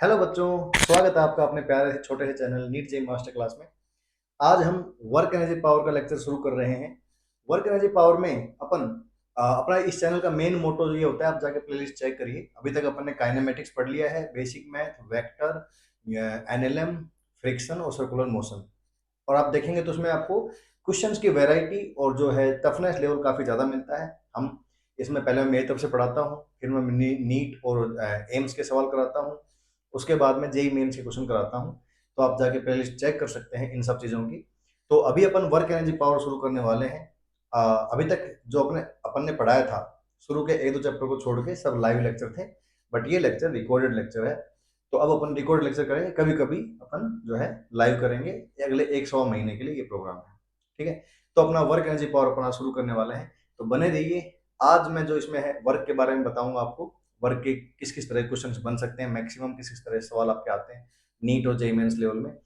Hello बच्चों, स्वागत है आपका अपने प्यारे से छोटे से channel NEET JEE master class में। आज हम वर्क एनर्जी पावर का लेक्चर शुरू कर रहे हैं। वर्क एनर्जी पावर में अपन अपना इस चैनल का मेन मोटो ये होता है, आप जाके प्लेलिस्ट चेक करिए। अभी तक अपन ने काइनेमेटिक्स पढ़ लिया है, basic math, vector, NLM, friction और सर्कुलर मोशन। और आप देखेंगे तो उसमें आपको क्वेश्चंस की वैरायटी और जो है टफनेस लेवल काफ़ी ज़्यादा मिलता है। हम इसमें पहले मैं मेरी तरफ से पढ़ाता हूँ, फिर मैं नीट और एम्स के सवाल कराता हूँ, उसके बाद में जेई मेंस के क्वेश्चन कराता हूँ। तो आप जाके प्लेलिस्ट चेक कर सकते हैं इन सब चीज़ों की। तो अभी अपन वर्क एनर्जी पावर शुरू करने वाले हैं। अभी तक जो अपन ने पढ़ाया था, शुरू के एक दो चैप्टर को छोड़ के सब लाइव लेक्चर थे, बट ये लेक्चर रिकॉर्डेड लेक्चर है। तो अब अपन रिकॉर्ड लेक्चर करेंगे, कभी कभी अपन जो है लाइव करेंगे। ये अगले एक सवा महीने के लिए ये प्रोग्राम है, ठीक है। तो अपना वर्क एनर्जी पावर अपना शुरू करने वाले हैं, तो बने रहिए। आज मैं जो इसमें है वर्क के बारे में बताऊंगा आपको। वर्क के किस किस तरह क्वेश्चंस बन सकते हैं, मैक्सिमम किस किस तरह सवाल आपके आते हैं नीट और जेईई मेंस लेवल में,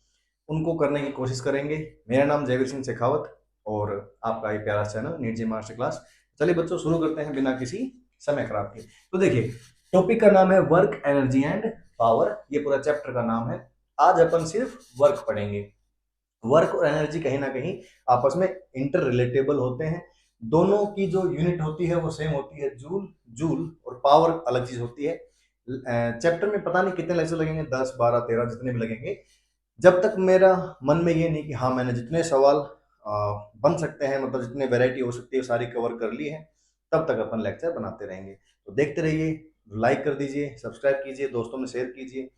उनको करने की कोशिश करेंगे। मेरा नाम जयवीर सिंह शेखावत और आपका ये प्यारा channel NEET JEE master class. चलिए बच्चों, शुरू करते हैं बिना किसी समय खराब के। तो देखिए, टॉपिक का नाम है वर्क एनर्जी एंड पावर, ये पूरा चैप्टर का नाम है। आज अपन सिर्फ वर्क पढ़ेंगे। वर्क और एनर्जी कहीं ना कहीं आपस में इंटर रिलेटेबल होते हैं। दोनों की जो यूनिट होती है वो सेम होती है, जूल। जूल और पावर अलग चीज होती है। चैप्टर में पता नहीं कितने लेक्चर लगेंगे, 10 12 13 जितने भी लगेंगे। जब तक मेरा मन में ये नहीं कि हाँ मैंने जितने सवाल बन सकते हैं, मतलब जितने वैरायटी हो सकती है सारी कवर कर ली है, तब तक अपन लेक्चर बनाते रहेंगे। तो देखते रहिए, लाइक कर दीजिए, सब्सक्राइब कीजिए, दोस्तों में शेयर कीजिए।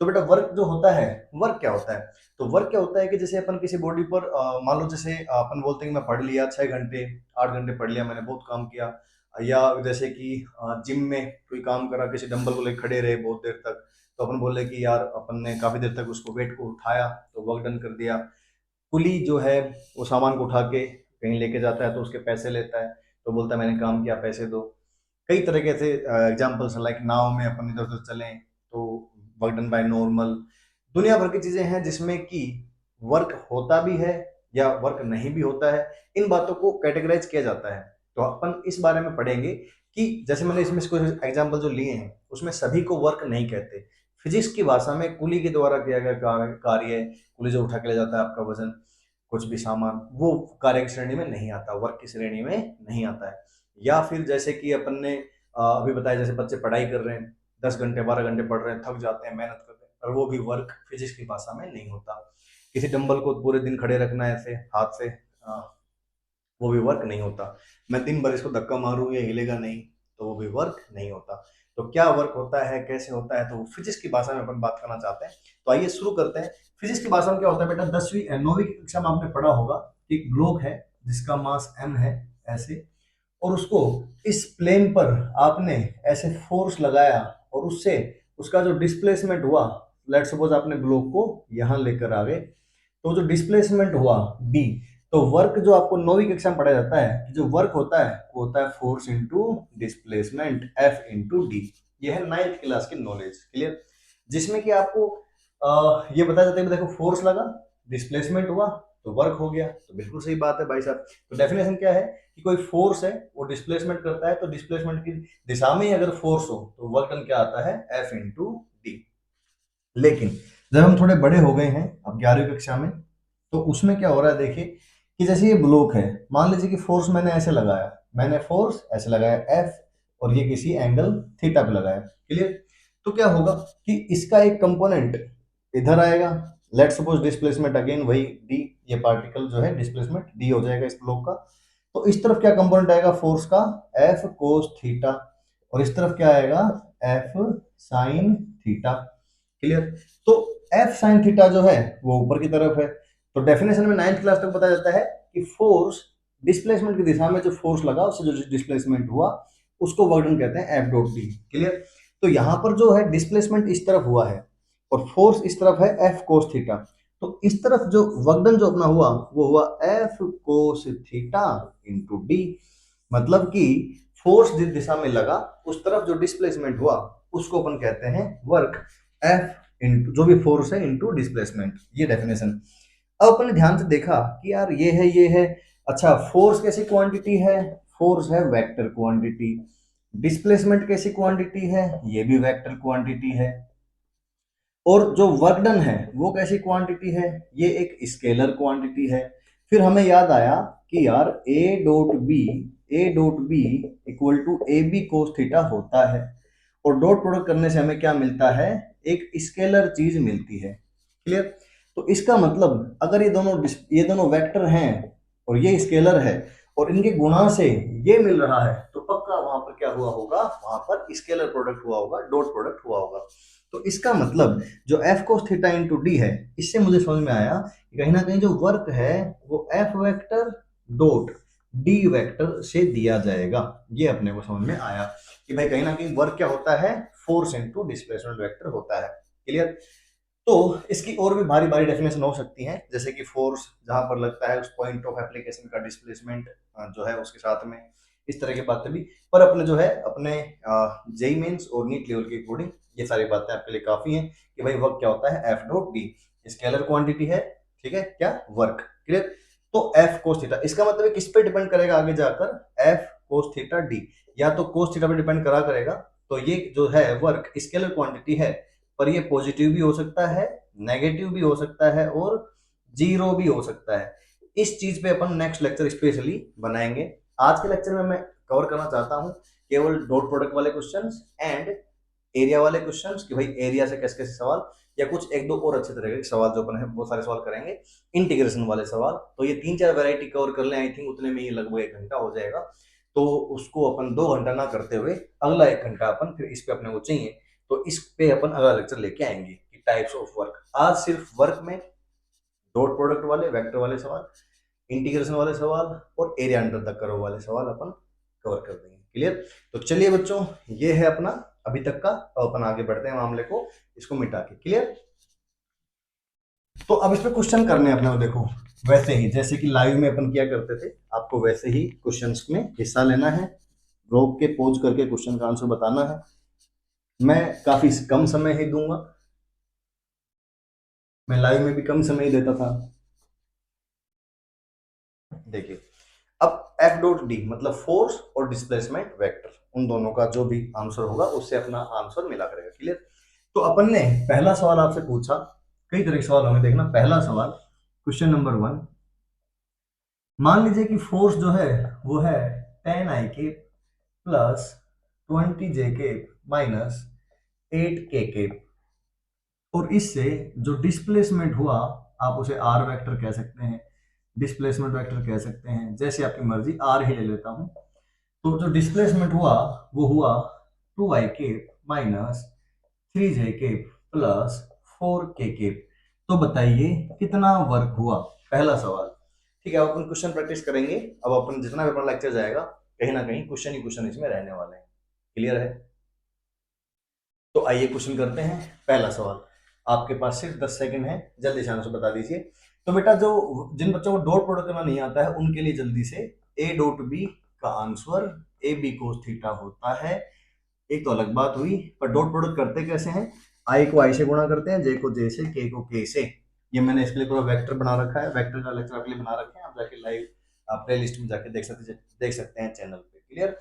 तो बेटा, वर्क जो होता है, वर्क क्या होता है? तो वर्क क्या होता है कि जैसे अपन किसी बॉडी पर मान लो, जैसे अपन बोलते हैं कि मैं पढ़ लिया 6 घंटे 8 घंटे पढ़ लिया, मैंने बहुत काम किया। या जैसे कि जिम में कोई काम करा, किसी डंबल को लेकर खड़े रहे बहुत देर तक, तो अपन बोले कि यार अपन ने काफी देर तक उसको वेट को उठाया, तो वर्क डन कर दिया। कुली जो है वो सामान को उठा के कहीं लेके जाता है तो उसके पैसे लेता है, तो बोलता है मैंने काम किया, पैसे दो। कई तरह के ऐसे एग्जाम्पल्स हैं, लाइक नाव में अपन इधर उधर चलें तो वर्क डन बाय नॉर्मल। दुनिया भर की चीजें हैं जिसमें कि वर्क होता भी है या वर्क नहीं भी होता है। इन बातों को कैटेगराइज किया जाता है। तो अपन इस बारे में पढ़ेंगे कि जैसे मैंने इसमें कुछ एग्जाम्पल जो लिए हैं उसमें सभी को वर्क नहीं कहते। फिजिक्स की भाषा में कुली के द्वारा किया गया कार्य, कुली जो उठा के ले जाता है आपका वजन, कुछ भी सामान, वो कार्य की श्रेणी में नहीं आता, वर्क की श्रेणी में नहीं आता है। या फिर जैसे कि अपन ने अभी बताया, जैसे बच्चे पढ़ाई कर रहे हैं, 10 घंटे 12 घंटे पढ़ रहे हैं, थक जाते हैं, मेहनत करते हैं, और वो भी वर्क फिजिक्स की भाषा में नहीं होता। किसी डंबल को पूरे दिन खड़े रखना है ऐसे हाथ से, वो भी वर्क नहीं होता। मैं दिन भर इसको धक्का मारूं ये हिलेगा नहीं, तो वो भी वर्क नहीं होता। तो क्या वर्क होता है, कैसे होता है, तो फिजिक्स की भाषा में अपन बात करना चाहते हैं। तो आइए शुरू करते हैं। फिजिक्स की भाषा में क्या होता है बेटा, 10वीं 9वीं की कक्षा में आपने पढ़ा होगा कि एक ब्लॉक है जिसका मास m है ऐसे, और उसको इस प्लेन पर आपने ऐसे फोर्स लगाया और उससे उसका जो डिस्प्लेसमेंट हुआ, लेट्स सपोज आपने ब्लॉक को यहां लेकर आ गए, तो जो डिस्प्लेसमेंट हुआ b, तो वर्क जो आपको 9वीं कक्षा में पढ़ा जाता है कि जो वर्क होता है वो होता है force into displacement, F into D. ये है 9th क्लास की नॉलेज, क्लियर। जिसमें कि आपको ये बताया जाता है कि देखो फोर्स लगा, डिस्प्लेसमेंट हुआ, तो वर्क हो गया। तो बिल्कुल सही बात है भाई साहब। तो डेफिनेशन क्या है कि कोई फोर्स है वो डिस्प्लेसमेंट करता है, तो डिस्प्लेसमेंट की दिशा में ही अगर फोर्स हो तो वर्क डन क्या आता है, F इंटू डी। लेकिन जब हम थोड़े बड़े हो गए हैं, अब 11वीं कक्षा में, तो उसमें क्या हो रहा है देखिए, कि जैसे ये ब्लॉक है, मान लीजिए कि फोर्स मैंने ऐसे लगाया, मैंने फोर्स ऐसे लगाया F, और ये किसी एंगल थीटा पे लगाया, क्लियर। तो क्या होगा कि इसका एक कंपोनेंट इधर आएगा, लेट सपोज डिस्प्लेसमेंट अगेन वही डी, ये पार्टिकल जो है डिस्प्लेसमेंट डी हो जाएगा इस ब्लॉक का। तो इस तरफ क्या कंपोनेंट आएगा फोर्स का, F कोस थीटा, और इस तरफ क्या आएगा, F साइन थीटा, क्लियर। तो F साइन थीटा जो है वो ऊपर की तरफ है। तो डेफिनेशन में 9th क्लास तक बताया जाता है कि फोर्स डिस्प्लेसमेंट की दिशा में जो फोर्स लगा उससे जो डिस्प्लेसमेंट हुआ उसको वर्क डन कहते हैं F डॉट डी, क्लियर। तो यहां पर जो है डिस्प्लेसमेंट इस तरफ हुआ है और फोर्स इस तरफ है F कोस थीटा। तो इस तरफ जो वर्क डन जो अपना हुआ वो हुआ F cos theta into D. मतलब कि फोर्स जिस दिशा में लगा उस तरफ जो डिस्प्लेसमेंट हुआ उसको अपन कहते हैं वर्क, F इंटू जो भी फोर्स है इंटू डिस्प्लेसमेंट, ये डेफिनेशन। अब अपन ने ध्यान से देखा कि यार ये है, अच्छा फोर्स कैसी क्वांटिटी है, फोर्स है वेक्टर क्वांटिटी। डिस्प्लेसमेंट कैसी क्वांटिटी है, ये भी वेक्टर क्वांटिटी है। और जो वर्क डन है वो कैसी क्वांटिटी है, ये एक स्केलर क्वांटिटी है। फिर हमें याद आया कि यार A dot B equal to A B cos theta होता है, और डॉट प्रोडक्ट करने से हमें क्या मिलता है, एक स्केलर चीज मिलती है। क्लियर? तो इसका मतलब अगर ये दोनों वेक्टर हैं और ये स्केलर है और इनके गुणा से ये मिल रहा है, तो पक्का वहां पर क्या हुआ होगा, वहां पर स्केलर प्रोडक्ट हुआ होगा, डॉट प्रोडक्ट हुआ होगा। तो इसका मतलब जो F cos theta into D है, इससे मुझे समझ में आया कि कहीं ना कहीं जो वर्क है वो F vector dot D vector से दिया जाएगा। ये अपने को समझ में आया कि भाई कहीं ना कहीं वर्क क्या होता है, फोर्स इनटू डिस्प्लेसमेंट वेक्टर होता है। क्लियर? तो इसकी और भी भारी भारी डेफिनेशन हो सकती हैं, जैसे कि फोर्स जहां पर लगता है उस पॉइंट ऑफ एप्लीकेशन का डिस्प्लेसमेंट जो है उसके साथ में, इस तरह की बातें भी। पर अपने जो है अपने जेई मेंस और नीट लेवल के अकॉर्डिंग ये सारी बातें आपके लिए काफी हैं कि भाई वर्क क्या होता है, F dot D scalar quantity है, ठीक है, क्या वर्क। क्लियर? तो एफ कोस थीटा, इसका मतलब किस पे डिपेंड करेगा आगे जाकर, एफ कोस थीटा डी, या तो कोस थीटा पे डिपेंड करा करेगा। तो ये जो है वर्क स्केलर क्वांटिटी है, पर ये पॉजिटिव भी हो सकता है, नेगेटिव भी हो सकता है, और जीरो भी हो सकता है। इस चीज पे अपन नेक्स्ट लेक्चर स्पेशली बनाएंगे। आज के लेक्चर में मैं कवर करना चाहता हूं केवल डॉट प्रोडक्ट वाले क्वेश्चंस एंड एरिया वाले क्वेश्चंस, कि भाई एरिया से कैसे कैसे सवाल, या कुछ एक दो और अच्छे तरह के सवाल जो अपन है वो सारे सवाल करेंगे, इंटीग्रेशन वाले सवाल। तो ये 3-4 वैरायटी कवर कर लें, आई थिंक उतने में ही लगभग 1 घंटा हो जाएगा। तो उसको अपन 2 घंटा ना करते हुए अगला 1 घंटा अपन फिर इस पे अपने को चाहिए, तो इस पे अपन अगला लेक्चर लेके आएंगे कि टाइप्स ऑफ वर्क। आज सिर्फ वर्क में डॉट प्रोडक्ट वाले, वेक्टर वाले सवाल, इंटीग्रेशन वाले सवाल और एरिया अंडर द कर्व वाले सवाल अपन कवर कर देंगे। क्लियर? तो चलिए बच्चों, ये है अपना अभी तक का, तो अपन आगे बढ़ते हैं मामले को इसको मिटा के। क्लियर? तो अब इस पे क्वेश्चन करने हैं अपने को, देखो वैसे ही जैसे कि लाइव में अपन किया करते थे, आपको वैसे ही क्वेश्चंस में हिस्सा लेना है, रोक के पोज करके क्वेश्चन का आंसर बताना है। मैं काफी कम समय ही दूंगा, मैं लाइव में भी कम समय ही देता था। देखिए, अब एफ डॉट डी मतलब फोर्स और डिस्प्लेसमेंट वेक्टर, उन दोनों का जो भी आंसर होगा उससे अपना आंसर मिला करेगा। क्लियर? तो अपन ने पहला सवाल आपसे पूछा, कई तरह के सवाल होंगे, देखना पहला सवाल क्वेश्चन नंबर 1, मान लीजिए कि फोर्स जो है वो है 10 आई के प्लस 20 जे के माइनस 8 के, और इससे जो डिस्प्लेसमेंट हुआ आप उसे आर वेक्टर कह सकते हैं, डिस्प्लेसमेंट वेक्टर कह सकते हैं, जैसे आपकी मर्जी, आर ही ले लेता हूं। तो जो डिस्प्लेसमेंट हुआ वो हुआ 2 i के माइनस 3 j के प्लस 4 के। तो बताइए कितना वर्क हुआ, पहला सवाल। ठीक है, अब अपन क्वेश्चन प्रैक्टिस करेंगे। अब अपन जितना भी अपना लेक्चर जाएगा कहीं ना कहीं क्वेश्चन ही क्वेश्चन इसमें रहने वाले हैं। क्लियर है? तो आइए क्वेश्चन करते हैं। पहला सवाल, आपके पास सिर्फ 10 सेकंड है, जल्दी से आंसर बता दीजिए। तो बेटा जो जिन बच्चों को डॉट प्रोडक्ट करना नहीं आता है उनके लिए जल्दी से, ए डॉट बी का answer A B cos theta होता है। एक तो अलग बात हुई, पर डॉट प्रोडक्ट करते कैसे हैं, आई को आई से गुणा करते हैं, जे को जे से, के को के से। ये मैंने इसके लिए पूरा वेक्टर बना रखा है, वेक्टर का लेक्चर आपके लिए बना रखे हैं, आप जाके लाइव प्ले लिस्ट में जाके देख सकते हैं चैनल पे। क्लियर?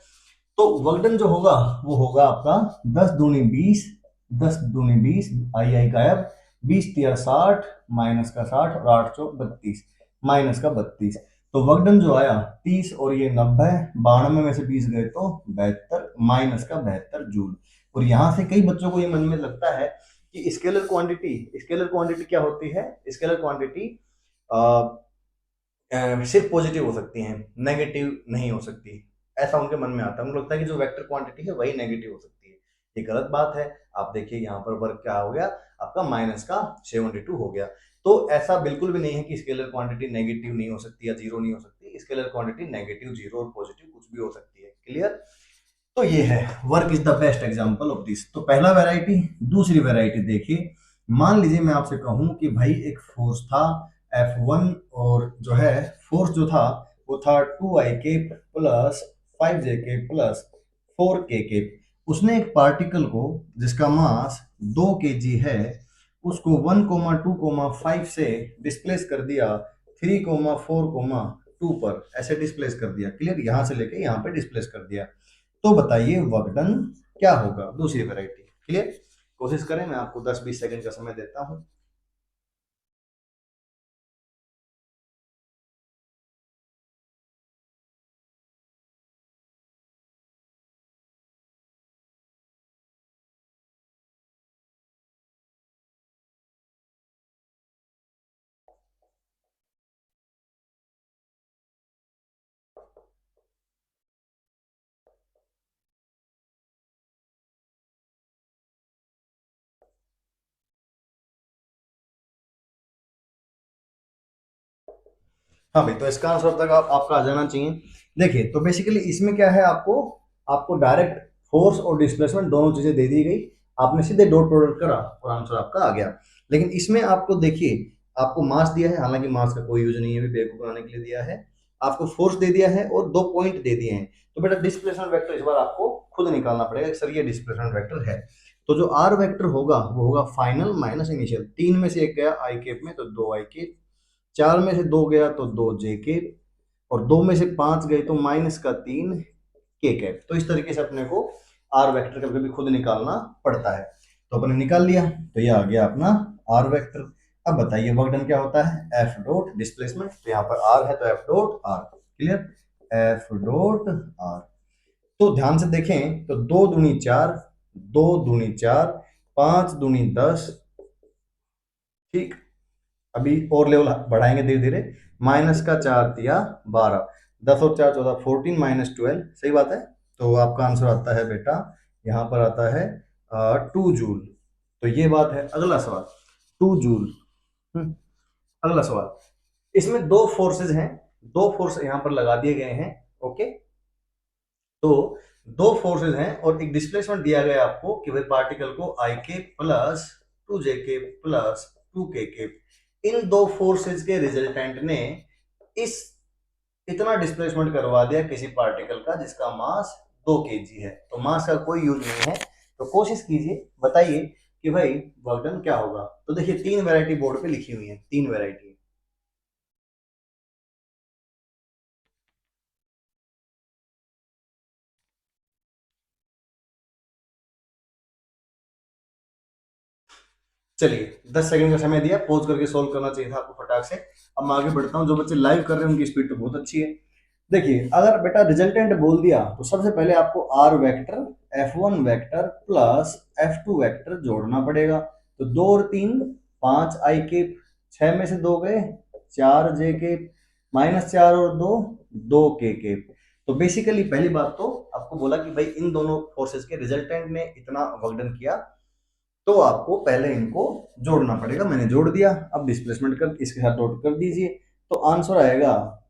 तो वर्कडन जो होगा वो होगा आपका 10 दूनी 20, 10 दूनी 20, आई आई गायब, 20 तिया 60, माइनस का 60 और 8 चौक 32, माइनस का 32। तो वर्कडन जो आया 30 और ये 90, 92 में से 20 गए तो 72, माइनस का 72 जूल। और यहाँ से कई बच्चों को ये मन में लगता है कि स्केलर क्वांटिटी क्या होती है, स्केलर क्वांटिटी सिर्फ पॉजिटिव हो सकती हैं, नेगेटिव नहीं हो सकती, ऐसा उनके मन में आता है। उनको लगता है कि जो वेक्टर क्वांटिटी है वही नेगेटिव हो सकती है। ये गलत बात है। आप देखिए यहाँ पर वर्क क्या हो गया आपका, माइनस का 72 हो गया। तो ऐसा बिल्कुल भी नहीं है कि स्केलर क्वांटिटी नेगेटिव नहीं हो सकती या जीरो नहीं हो सकती। स्केलर क्वांटिटी नेगेटिव, जीरो और पॉजिटिव कुछ भी हो सकती है। क्लियर? तो ये है work is the best example of this. तो पहला वैरायटी। दूसरी वैरायटी देखिए, मान लीजिए मैं आपसे कहूं कि भाई एक फोर्स था F1, और जो है फोर्स जो था वो था 2 i के प्लस 5 j के प्लस 4 के। उसने एक पार्टिकल को जिसका मास 2 kg है उसको 1,2,5 से डिस्प्लेस कर दिया 3,4,2 पर, ऐसे डिस्प्लेस कर दिया। क्लियर? यहां से लेके यहां पे डिस्प्लेस कर दिया। तो बताइए वर्क डन क्या होगा, दूसरी वैरायटी। क्लियर? कोशिश करें, मैं आपको 10-20 सेकंड का समय देता हूं। हाँ भाई, तो इसका आंसर तक आपका आ जाना चाहिए। देखिए, तो बेसिकली इसमें क्या है, आपको आपको डायरेक्ट फोर्स और डिस्प्लेसमेंट दोनों चीजें दे दी गई, आपने सीधे डॉट प्रोडक्ट करा और आंसर आपका आ गया। लेकिन इसमें आपको देखिए, आपको मास दिया है, हालांकि मास का कोई यूज नहीं है, बेवकूफ बनाने के लिए दिया है। आपको फोर्स दे दिया है और 2 पॉइंट दे दिए हैं। तो बेटा डिस्प्लेसमेंट वेक्टर इस बार आपको खुद निकालना पड़ेगा कि सर ये डिस्प्लेसमेंट वेक्टर है। तो जो आर वेक्टर होगा वो होगा फाइनल माइनस इनिशियल। 3 में से एक गया आई केप में, तो 2 आई केप। 4 में से 2 गया तो 2 जे के, और 2 में से 5 गए तो -3 के कैप। तो इस तरीके से अपने को आर वेक्टर कभी कभी खुद निकालना पड़ता है। तो अपने निकाल लिया, तो ये आ गया अपना आर वेक्टर। अब बताइए वर्क डन क्या होता है, एफ डॉट डिस्प्लेसमेंट, तो यहाँ पर आर है तो F dot are. Clear, F dot are. तो ध्यान से देखें तो 2 दूनी 4, 2 दूनी 4, 5 दूनी 10। ठीक, अभी और लेवल बढ़ाएंगे धीरे धीरे। माइनस का 4 दिया 12, 10 और 4 14, 14 -12, सही बात है। तो आपका आंसर आता है बेटा, यहाँ पर आता है 2 जूल। तो ये बात है। अगला सवाल, 2 जूल। अगला सवाल, इसमें दो फोर्सेज हैं, दो फोर्स यहाँ पर लगा दिए गए हैं। ओके, तो दो फोर्सेज हैं और एक डिस्प्लेसमेंट दिया गया आपको कि भाई पार्टिकल को आई के प्लस 2 जे के प्लस 2 के। इन दो फोर्सेज के रिजल्टेंट ने इस इतना डिस्प्लेसमेंट करवा दिया किसी पार्टिकल का जिसका मास 2 kg है। तो मास का कोई यूज नहीं है। तो कोशिश कीजिए, बताइए कि भाई वर्क डन क्या होगा। तो देखिए 3 वैरायटी बोर्ड पे लिखी हुई है, 3 वैरायटी। चलिए 10 सेकंड का समय दिया, पॉज करके सोल्व करना चाहिए था आपको फटाक से। अब मैं आगे बढ़ता हूँ। जो बच्चे लाइव कर रहे हैं उनकी स्पीड तो बहुत अच्छी है। देखिए, अगर बेटा रिजल्टेंट बोल दिया तो सबसे पहले आपको R vector, F1 vector plus F2 vector जोड़ना पड़ेगा। तो 2 और 3 5 आई केप, 6 में से 2 गए 4 जे केप, -4 और 2 2 के केप। तो बेसिकली पहली बात तो आपको बोला कि भाई इन दोनों फोर्सेस के रिजल्टेंट ने इतना वर्क डन किया, तो आपको पहले इनको जोड़ना पड़ेगा। मैंने जोड़ दिया, अब डिस्प्लेसमेंट कर इसके साथ डॉट कर दीजिए। तो आंसर आएगा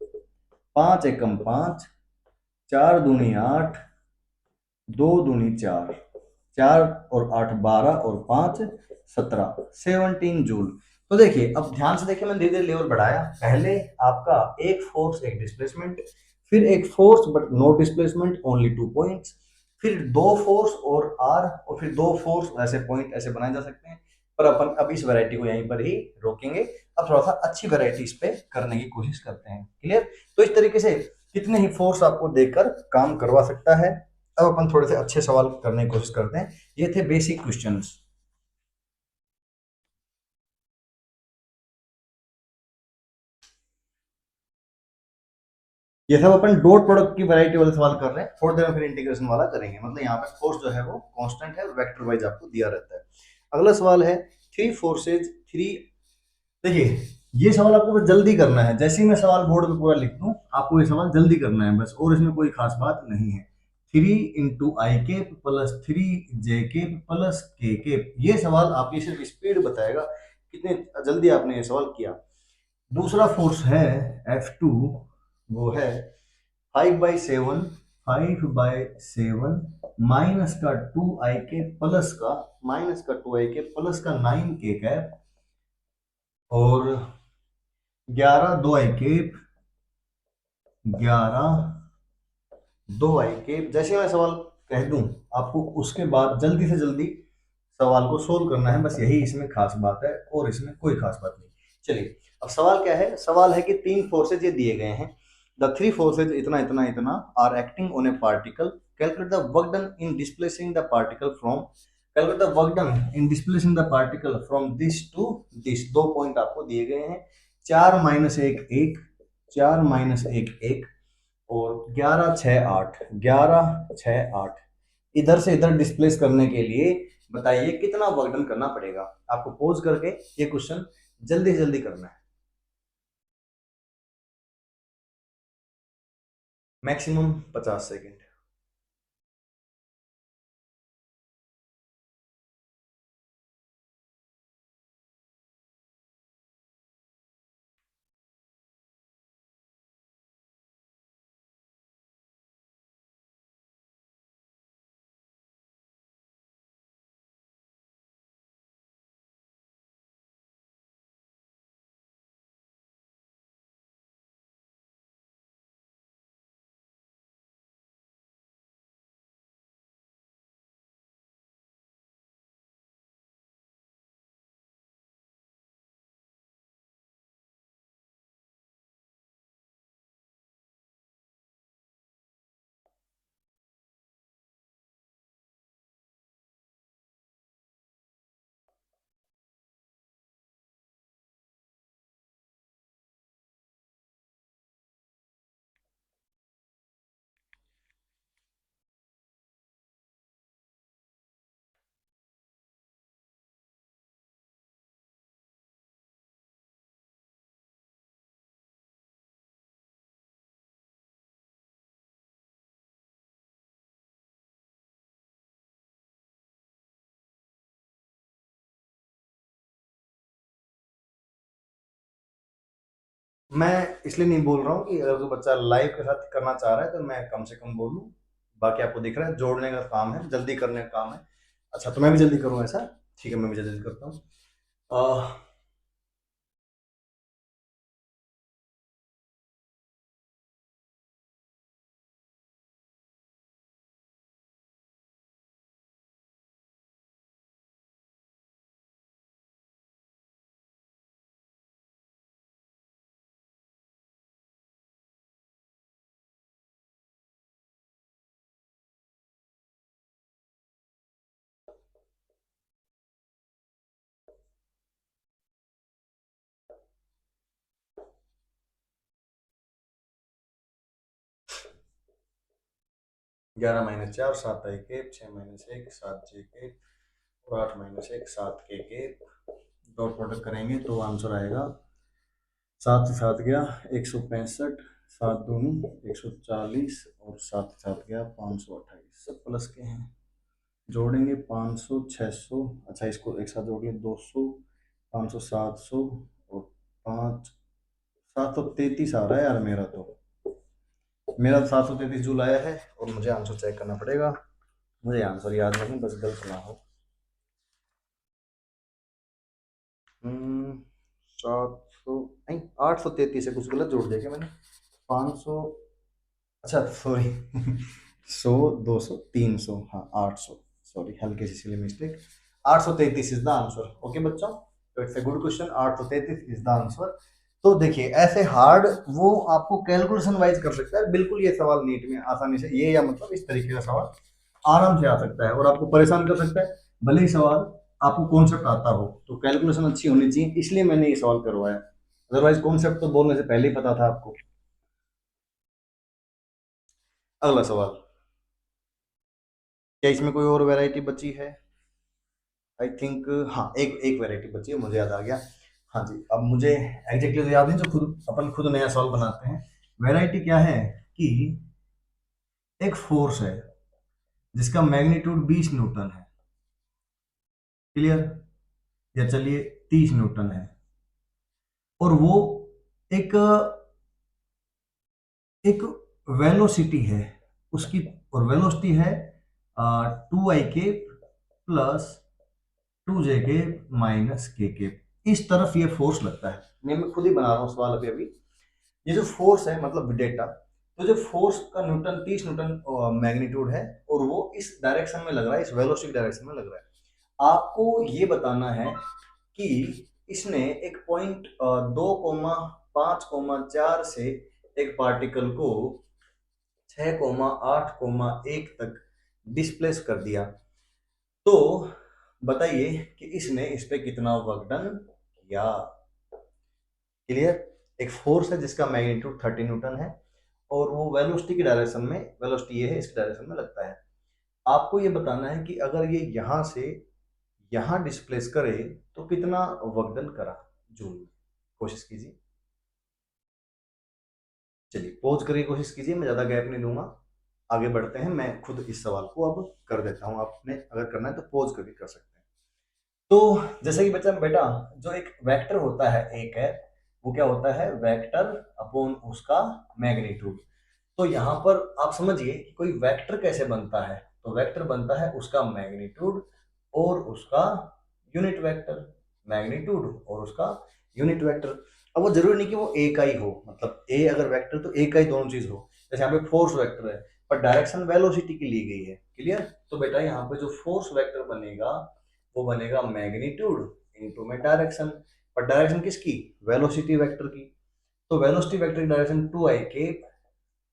5 एकम 5, 4 दूनी 8, 2 दूनी 4, 4 और 8 12 और 5 17, 17 जूल। तो देखिए, अब ध्यान से देखिए, मैंने धीरे धीरे लेवल बढ़ाया। पहले आपका एक फोर्स एक डिस्प्लेसमेंट, फिर एक force but no displacement, only 2 points, फिर 2 फोर्स और आर, और फिर 2 फोर्स, ऐसे पॉइंट ऐसे बनाए जा सकते हैं। पर अपन अब इस वैरायटी को यहीं पर ही रोकेंगे। अब थोड़ा सा अच्छी वैरायटी इस पे करने की कोशिश करते हैं। क्लियर, तो इस तरीके से कितने ही फोर्स आपको देकर काम करवा सकता है। अब अपन थोड़े से अच्छे सवाल करने की कोशिश करते हैं। ये थे बेसिक क्वेश्चंस। ये सब अपन डॉट प्रोडक्ट की वैरायटी वाले सवाल कर रहे हैं, थोड़ी देर में फिर इंटीग्रेशन वाला करेंगे। मतलब यहाँ पे फोर्स जो है वो कांस्टेंट है और वेक्टर वाइज आपको दिया रहता है। अगला सवाल है, थ्री फोर्सेज थ्री। देखिए, ये सवाल आपको बस जल्दी करना है। जैसे ही मैं सवाल बोर्ड पे पूरा लिख दूं, आपको ये सवाल जल्दी करना है बस, और इसमें कोई खास बात नहीं है। 3 × I cap plus 3 J cap plus K cap, ये सवाल आपकी सिर्फ स्पीड बताएगा कितने जल्दी आपने ये सवाल किया। दूसरा फोर्स है F2, वो है 5/7, 5/7 -2 I के प्लस का 9 के कैप, और 11 2 I केप, जैसे मैं सवाल कह दूं आपको, उसके बाद जल्दी से जल्दी सवाल को सोल्व करना है। बस यही इसमें खास बात है, और इसमें कोई खास बात नहीं। चलिए, अब सवाल क्या है। सवाल है कि 3 फोर्सेज ये दिए गए हैं। द 3 फोर्सेज इतना इतना इतना are acting on a particle, calculate the work done in displacing the particle from calculate the work done in displacing the particle from this to this. 2 point आपको दिए गए हैं, 4 - 1 1, 4 - 1 1, और 11 6 8, 11 6 8 इधर से इधर डिस्प्लेस करने के लिए बताइए कितना वर्क डन करना पड़ेगा। आपको पोज करके ये क्वेश्चन जल्दी से जल्दी करना है। Maximum 50 second. मैं इसलिए नहीं बोल रहा हूँ कि अगर कोई बच्चा लाइव के साथ करना चाह रहा है तो मैं कम से कम बोलूँ। बाकी आपको दिख रहा है जोड़ने का काम है, जल्दी करने का काम है। अच्छा, तो मैं भी जल्दी करूँ ऐसा? ठीक है, मैं भी जल्दी करता हूँ। अह, 11 - 4 7 - 1 6 - 1 7 6 और 8 - 1 7 डॉट प्रोडक्ट करेंगे तो आंसर आएगा 7 से 7 गया 165, 7 दूनी 140 और 7 से 7 गया 528, सब प्लस के हैं। जोड़ेंगे 500 600, अच्छा इसको एक साथ जोड़ लें 200 500 700 और 5 733 आ रहा है यार मेरा तो 733 जूल आया है और मुझे आंसर चेक करना पड़ेगा। मुझे आंसर याद नहीं, बस गलत ना हो। 700 नहीं, 833 से कुछ गलत जोड़ दिया क्या मैंने? 500, अच्छा सॉरी 100 200 300, हाँ 800, सॉरी हल्की सी silly mistake. 833 is the answer. Okay बच्चों, तो it's a good question, 833 is the answer. तो देखिए ऐसे हार्ड वो आपको कैलकुलेशन वाइज कर सकता है बिल्कुल, ये सवाल नीट में आसानी से ये या मतलब इस तरीके का सवाल आराम से आ सकता है और आपको परेशान कर सकता है, भले ही सवाल आपको कॉन्सेप्ट आता हो। तो कैलकुलेशन अच्छी होनी चाहिए, इसलिए मैंने ये सवाल करवाया, अदरवाइज कॉन्सेप्ट तो बोलने से पहले ही पता था आपको। अगला सवाल, क्या इसमें कोई और वैरायटी बची है? आई थिंक हाँ, एक एक वैरायटी बची है, मुझे याद आ गया। हाँ जी, अब मुझे एग्जैक्टली तो याद नहीं, जो खुद अपन खुद नया सवाल बनाते हैं। वैरायटी क्या है कि एक फोर्स है जिसका मैग्नीट्यूड 20 न्यूटन है, क्लियर? या चलिए 30 न्यूटन है, और वो एक एक वेलोसिटी है उसकी, और वेलोसिटी है 2i प्लस 2j इस तरफ ये फोर्स लगता है। मैं खुद ही बना रहा हूँ सवाल अभी अभी। ये जो फोर्स है मतलब डेटा, तो जो फोर्स का न्यूटन 30 न्यूटन मैग्नीट्यूड है और वो इस डायरेक्शन में लग रहा है, इस वेलोसिटी डायरेक्शन में लग रहा है। आपको ये बताना है कि इसने एक पॉइंट 2,5,4 से एक पार्टिकल को 6,8,1 तक डिस्प्लेस कर दिया। तो बताइए कि इसने इस पे कितना वर्क डन किया। क्लियर। एक फोर्स है जिसका मैग्नीट्यूड 30 न्यूटन है और वो वेलोसिटी की डायरेक्शन में, वेलोसिटी ये है, इसकी डायरेक्शन में लगता है। आपको ये बताना है कि अगर ये यहां से यहां डिस्प्लेस करे तो कितना वर्क डन करा जूल में। कोशिश कीजिए। चलिए पॉज करके कोशिश कीजिए, मैं ज्यादा गैप नहीं दूंगा। आगे बढ़ते हैं, मैं खुद इस सवाल को अब कर देता हूं। आपने अगर करना है तो पॉज करके कर सकते हैं। तो जैसे कि बच्चा बेटा, जो एक वेक्टर होता है एक है, वो क्या होता है, वेक्टर अपॉन उसका मैग्नीट्यूड। तो यहाँ पर आप समझिए कि कोई वेक्टर कैसे बनता है। तो वेक्टर बनता है उसका मैग्नीट्यूड और उसका यूनिट वेक्टर, मैग्नीट्यूड और उसका यूनिट वेक्टर। अब वो जरूरी नहीं कि वो ए का ही हो, मतलब ए अगर वेक्टर तो ए का ही दोनों चीज हो। जैसे यहाँ पे फोर्स वेक्टर है पर डायरेक्शन वेलोसिटी की ली गई है। क्लियर। तो बेटा यहाँ पे जो फोर्स वेक्टर बनेगा वो बनेगा मैग्नीट्यूड इनटू में डायरेक्शन। पर डायरेक्शन किसकी, वेलोसिटी वेक्टर की। तो वेलोसिटी वेक्टर की direction 2i cap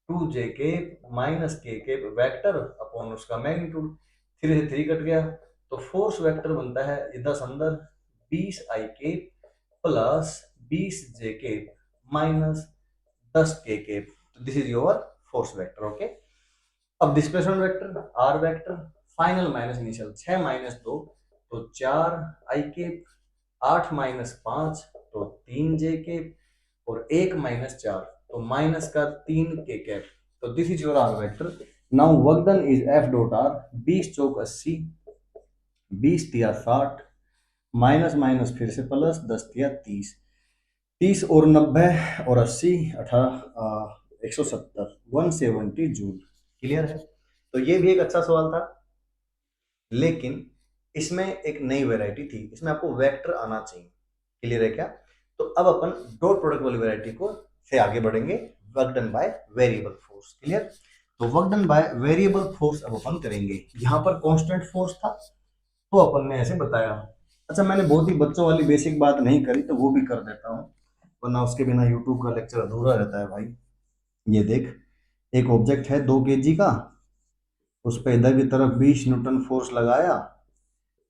2j cap minus K cap vector upon उसका मैग्नीट्यूड। 3 से 3 कट गया तो फोर्स वेक्टर बनता है 10 अंदर 20i cap plus 20j cap minus 10k cap. तो this is your force vector. Okay. अब displacement vector r vector, final minus initial, 6 minus 2 तो 4i केप, 8 माइनस 5 तो 3j केप और 1 माइनस 4 तो माइनस का 3k कैप। तो this is your R vector. Now work done is F dot R. 20 चौक 80, 20 तिया 60, minus minus फिर से प्लस, 10 तिया 30, 30 और 90 और 80 18 170 170 जूल। क्लियर है। तो ये भी एक अच्छा सवाल था, लेकिन इसमें एक नई वैरायटी थी, इसमें आपको वेक्टर आना चाहिए। क्लियर है क्या। तो अब अपन डॉट प्रोडक्ट वाली वैरायटी को से आगे बढ़ेंगे, work done by variable force. Clear. तो work done by variable force अब अपन करेंगे। यहाँ पर कांस्टेंट फोर्स था तो अपन ने ऐसे बताया। अच्छा, मैंने बहुत ही बच्चों वाली बेसिक बात नहीं करी तो वो भी कर देता हूँ, वरना उसके बिना यूट्यूब का लेक्चर अधूरा रहता है भाई। ये देख, एक ऑब्जेक्ट है 2 kg का, उस पर इधर की तरफ 20 न्यूटन फोर्स लगाया,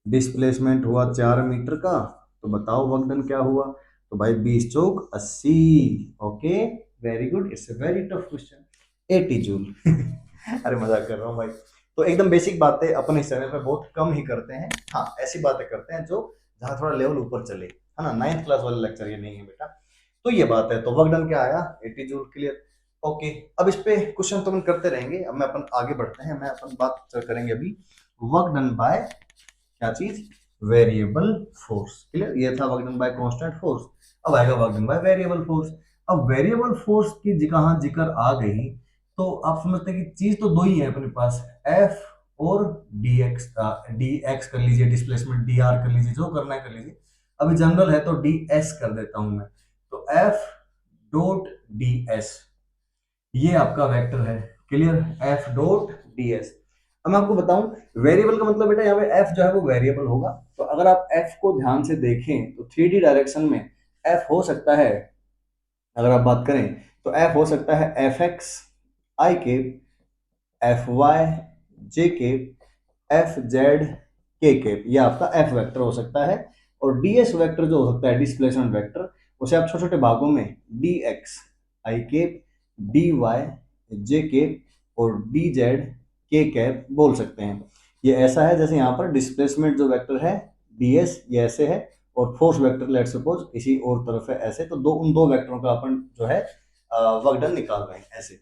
डिस्प्लेसमेंट हुआ 4 मीटर का। तो बताओ वर्क डन क्या हुआ। तो भाई 20 चौक 80। Okay, very good, it's a very tough question. 80 joule. अरे मजाक कर रहा हूँ भाई। तो एकदम बेसिक बातें अपन इस चैनल पे बहुत कम ही करते हैं। हाँ, ऐसी बातें करते हैं जो जहाँ थोड़ा लेवल ऊपर चले, है ना। 9th क्लास वाला लेक्चर ये नहीं है बेटा। तो ये बात है। तो वर्क डन क्या आया, 80 जूल। क्लियर। ओके। अब इस पे क्वेश्चन तो हम करते रहेंगे। अब मैं अपन आगे बढ़ते हैं, मैं अपन बात करेंगे अभी वर्क डन बाय क्या चीज, वेरिएबल फोर्स। क्लियर। ये था work done bye constant force. अब आएगा work done by variable force. अब वेरिएबल फोर्स की जगह जिक्र आ गई तो आप समझते हैं कि चीज तो दो ही है अपने पास, एफ और डी एक्स। डी एक्स कर लीजिए, डिस्प्लेसमेंट डी आर कर लीजिए, जो करना है कर लीजिए। अभी जनरल है तो डी एस कर देता हूं मैं। तो एफ डॉट डी एस ये आपका वेक्टर है। Clear. F dot D S. अब मैं आपको बताऊं वेरिएबल का मतलब बेटा, यहाँ पे एफ जो है वो वेरिएबल होगा। तो अगर आप एफ को ध्यान से देखें तो 3D डायरेक्शन में एफ हो सकता है, अगर आप बात करें तो एफ हो सकता है एफ एक्स आई के, एफ वाई जे के, एफ जेड के केप, ये आपका एफ वेक्टर हो सकता है। और डी एस वेक्टर जो हो सकता है डिस्प्लेसमेंट वेक्टर, उसे आप छोटे छोटे भागों में d x i cap, d y j cap और डी जेड के कैप बोल सकते हैं। ये ऐसा है जैसे यहाँ पर डिस्प्लेसमेंट जो वेक्टर है डी एस ये ऐसे है, और फोर्स वेक्टर लेट सपोज इसी और तरफ है ऐसे। तो दो उन दो वेक्टरों का अपन जो है वर्क डन निकाल रहे हैं ऐसे।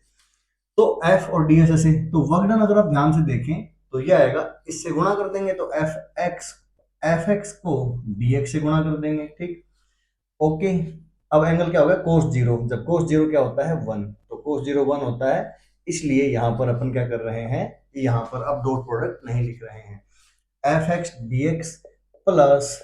तो एफ और डी एस ऐसे। तो वर्क डन अगर आप ध्यान से देखें तो ये आएगा, इससे गुणा कर देंगे तो एफ एक्स को डी एक्स से गुणा कर देंगे। ठीक। ओके। अब एंगल क्या होगा, कोस जीरो। जब कोस जीरो क्या होता है, 1, तो कोस जीरो 1 होता है। इसलिए यहां पर अपन क्या कर रहे हैं, यहां पर अब डॉट प्रोडक्ट नहीं लिख रहे हैं। F X D X plus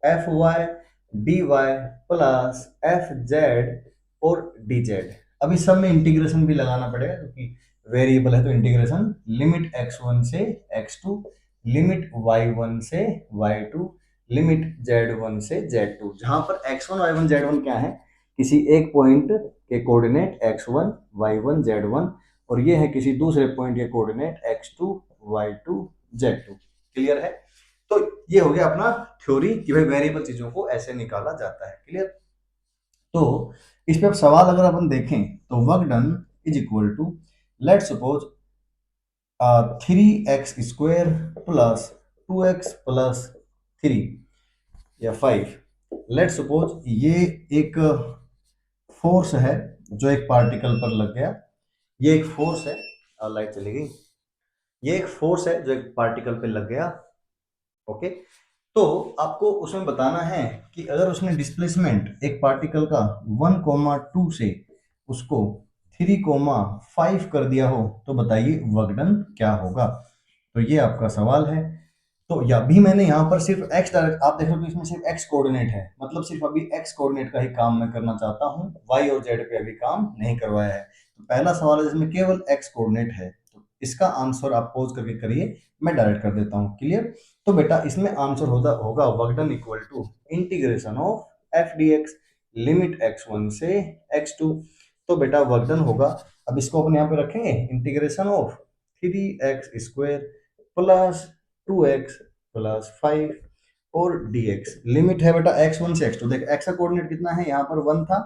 F Y D Y plus F Z और डी जेड। अब इस सब में इंटीग्रेशन भी लगाना पड़ेगा क्योंकि वेरिएबल है, तो इंटीग्रेशन लिमिट x1 से x2, लिमिट y1 से y2, लिमिट z1 से z2। जहां पर x1 y1 z1 क्या है, किसी एक पॉइंट के कोऑर्डिनेट x1 y1 z1, और ये है किसी दूसरे पॉइंट के coordinate x2 y2 z2। Clear है। तो ये हो गया अपना थ्योरी कि भाई वेरिएबल चीजों को ऐसे निकाला जाता है। क्लियर? तो इस पे अब सवाल अगर अपन देखें तो work done is equal to, let suppose 3x² plus 2x+3 या 5। लेट सपोज ये एक फोर्स है जो एक पार्टिकल पर लग गया। ये एक फोर्स है, लाइट चली गई। ये एक फोर्स है जो एक पार्टिकल पे लग गया। ओके, तो आपको उसमें बताना है कि अगर उसने डिस्प्लेसमेंट एक पार्टिकल का 1,2 से उसको 3,5 कर दिया हो तो बताइए वर्क डन क्या होगा। तो ये आपका सवाल है। तो या भी मैंने यहाँ पर सिर्फ एक्स डायरेक्ट, आप देख रहे हो कि इसमें सिर्फ एक्स कोऑर्डिनेट है, मतलब सिर्फ अभी एक्स कोऑर्डिनेट का ही काम मैं करना चाहता हूँ, वाई और जेड पे अभी काम नहीं करवाया है। तो पहला सवाल है जिसमें केवल एक्स कोऑर्डिनेट है, तो इसका आंसर आप पोज करके करिए, मैं डायरेक्ट कर देता हूँ। क्लियर? तो बेटा इसमें आंसर होगा work done equal to integration of F D x, limit x1 से x2। तो बेटा वर्क डन होगा, अब इसको अपन यहाँ पे रखेंगे, integration of 3x² plus 2x+5 और dx। लिमिट है बेटा x1 से x2। देख x का कोऑर्डिनेट कितना है, यहाँ पर 1 था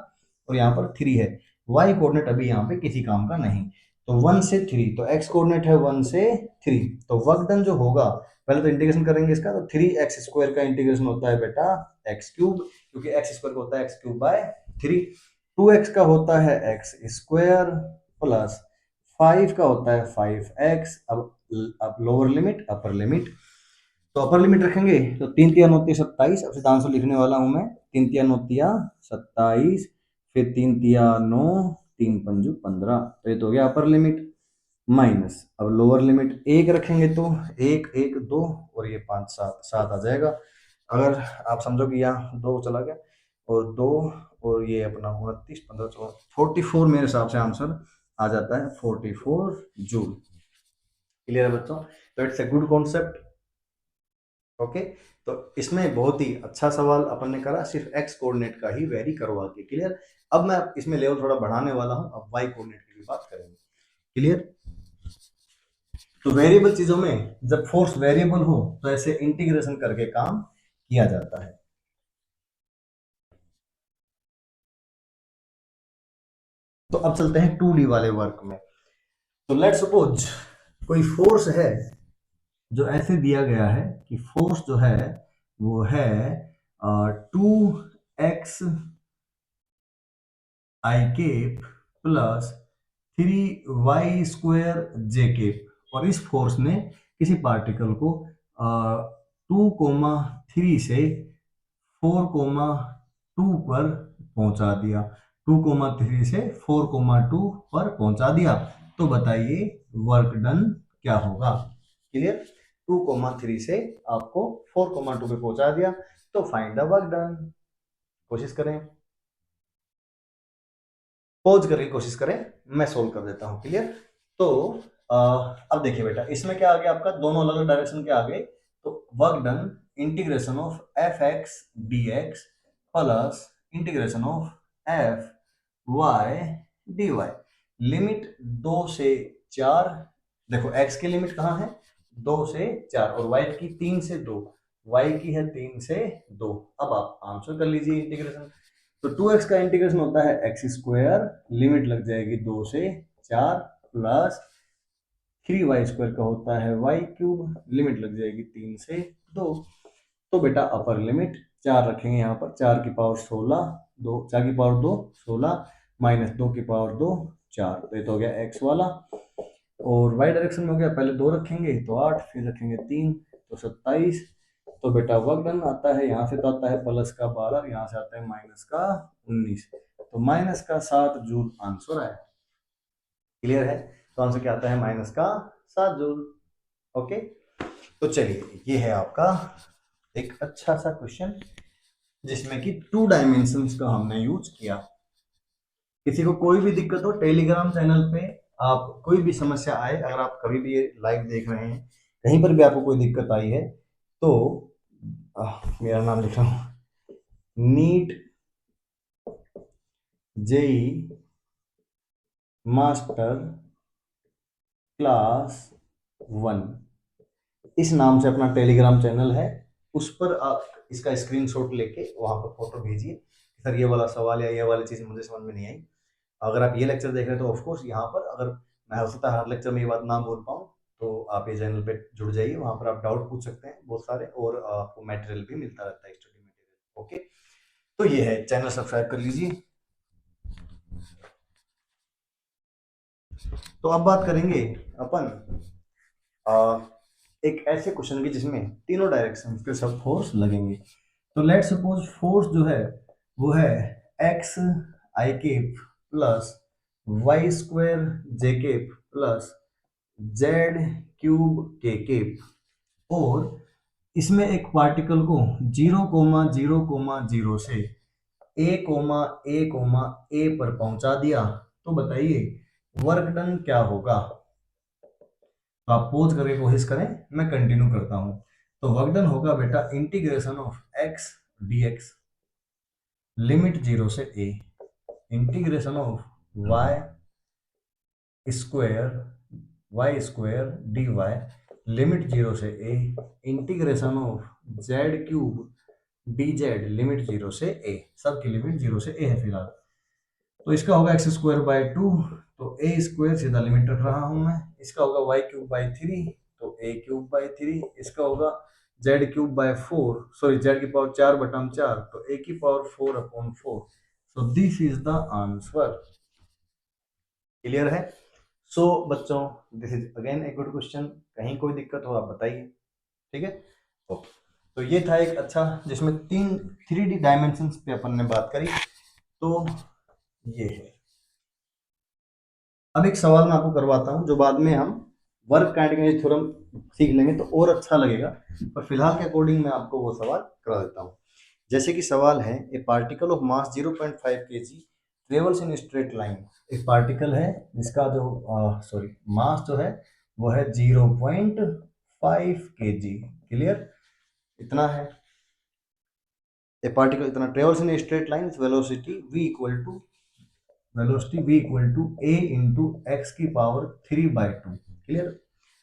और यहाँ पर 3 है। y कोऑर्डिनेट अभी यहाँ पे किसी काम का नहीं, तो 1 से 3, तो x कोऑर्डिनेट है 1 से 3। तो वर्क डन जो होगा, पहले तो इंटीग्रेशन करेंगे इसका, तो 3x² का इंटीग्रेशन होता है बेटा x3, क्योंकि x² का होता है x3/3। 2x का होता है x² प्लस 5 का होता है 5x। अब लोअर लिमिट अपर लिमिट, तो अपर लिमिट रखेंगे तो 3 तिया 9 27। अब सिद्धांत से लिखने वाला हूं मैं, 3 तिया 9 27, फिर 3 तिया 9, 3 पंजू 15। तो ये तो हो गया अपर लिमिट माइनस। अब लोअर लिमिट 1 रखेंगे तो 1 1 2 और ये 5 7 7 आ जाएगा। अगर आप समझो कि यहाँ 2 चला गया और 2 और ये अपना 29 15 14 44, मेरे हिसाब से आंसर आ जाता है 44 जूल। क्लियर है बच्चों? तो it's a good concept. Okay, तो इसमें बहुत ही अच्छा सवाल अपन ने करा, सिर्फ एक्स कोऑर्डिनेट का ही वेरी करवा के। क्लियर? अब मैं इसमें लेवल थोड़ा बढ़ाने वाला हूं, अब वाई कोऑर्डिनेट की भी बात करेंगे। क्लियर? तो वेरिएबल चीजों में जब फोर्स वेरिएबल हो तो ऐसे इंटीग्रेशन करके काम किया जाता है। तो अब चलते हैं 2D वाले वर्क में। तो लेट सपोज कोई फोर्स है जो ऐसे दिया गया है कि फोर्स जो है वो है 2x प्लस 3y² और इस फोर्स ने किसी पार्टिकल को 2,3 से 4,2 पर पहुंचा दिया। 2,3 से 4,2 पर पहुंचा दिया, तो बताइए वर्क डन क्या होगा। क्लियर? 2,3 से आपको 4,2 पे पहुंचा दिया, तो फाइंड द वर्क डन। कोशिश करें, पॉज करके कोशिश करें, मैं सोल्व कर देता हूं। क्लियर? तो अब देखिए बेटा, इसमें क्या आ गया आपका, दोनों अलग अलग डायरेक्शन के आ गए। तो work done integration of F X D X plus integration of F Y D Y. Limit 2 से 4। देखो एक्स की लिमिट कहाँ है, 2 से 4, और वाई की 3 से 2, वाई की है 3 से 2। अब आप आंसर कर लीजिए इंटीग्रेशन। तो 2x का इंटीग्रेशन होता है x², लिमिट लग जाएगी 2 से 4, प्लस 3y² का होता है y3, लिमिट लग जाएगी 3 से 2। तो बेटा अपर लिमिट 4 रखेंगे यहाँ पर, 4 की पावर 16, 2 4 की पावर 2 16, माइनस 2 की पावर 2 4। तो ये तो हो गया x वाला। और y डायरेक्शन में हो गया, पहले 2 रखेंगे तो 8, फिर रखेंगे 3 तो 27। तो बेटा वर्क डन आता है, यहाँ से तो आता है प्लस का 12, यहाँ से आता है माइनस का 19, तो माइनस का 7 जूल आंसर है। क्लियर है? तो आंसर क्या आता है, माइनस का 7 जूल। ओके, तो चलिए ये है आपका एक अच्छा सा क्वेश्चन जिसमें कि 2 डायमेंशंस का हमने यूज किया। किसी को कोई भी दिक्कत हो, टेलीग्राम चैनल पे आप कोई भी समस्या आए, अगर आप कभी भी ये लाइव देख रहे हैं, कहीं पर भी आपको कोई दिक्कत आई है, तो मेरा नाम लिख रहा हूँ, नीट जेई मास्टर क्लास 1, इस नाम से अपना टेलीग्राम चैनल है, उस पर आप इसका स्क्रीनशॉट लेके वहाँ पर फोटो भेजिए कि सर ये वाला सवाल या ये वाली चीज़ मुझे समझ में नहीं आई। अगर आप ये लेक्चर देख रहे हैं तो ऑफ कोर्स यहाँ पर अगर मैं हो सकता है हर लेक्चर में ये बात ना बोल पाऊँ, तो आप ये चैनल पे जुड़ जाइए, वहाँ पर आप डाउट पूछ सकते हैं बहुत सारे, और आपको मटेरियल भी मिलता रहता है, स्टडी मटेरियल। ओके, तो ये है, चैनल सब्सक्राइब कर लीजिए। तो अब बात करेंगे अपन एक ऐसे क्वेश्चन की जिसमें तीनों डायरेक्शन के सब फोर्स लगेंगे। तो लेट सपोज फोर्स जो है वो है x i cap plus y square j cap plus z cube k cap, और इसमें एक पार्टिकल को 0,0,0 से ए पर पहुंचा दिया, तो बताइए वर्क डन क्या होगा। तो आप पोज करके कोशिश करें, मैं कंटिन्यू करता हूं। तो वर्क डन होगा बेटा integration of x D x, limit 0 से a, integration of square y square d Y, limit 0 से a, integration of z cube d z, limit 0 से ए, सबकी लिमिट 0 से ए है फिलहाल। तो इसका होगा एक्स स्क्वायर बाय 2, तो ए स्क्वायर सीधा लिमिट रख रहा हूं मैं। इसका होगा वाई क्यूब बाय 3, तो ए क्यूब बाय 3। इसका होगा Z cube by 4, sorry Z की पावर 4/4, तो ए की power 4/4। So this is the answer. Clear है? सो बच्चों, this is again A good question, कहीं कोई दिक्कत हो आप बताइए। ठीक है, ओके। तो ये था एक अच्छा, जिसमें 3D डायमेंशंस पे अपन ने बात करी। तो ये है, अब एक सवाल मैं आपको करवाता हूं जो बाद में हम वर्क काइनेटिक थ्योरम सीख लेंगे तो और अच्छा लगेगा, पर फिलहाल के अकॉर्डिंग मैं आपको वो सवाल करा देता हूं। जैसे कि सवाल है, a particle of mass 0.5 kg travels in straight line. एक पार्टिकल है जिसका जो सॉरी मास जो है वो है 0.5 kg। क्लियर? इतना है। ए पार्टिकल इतना travels in straight line, velocity v equal to a into X की पावर 3/2। क्लियर?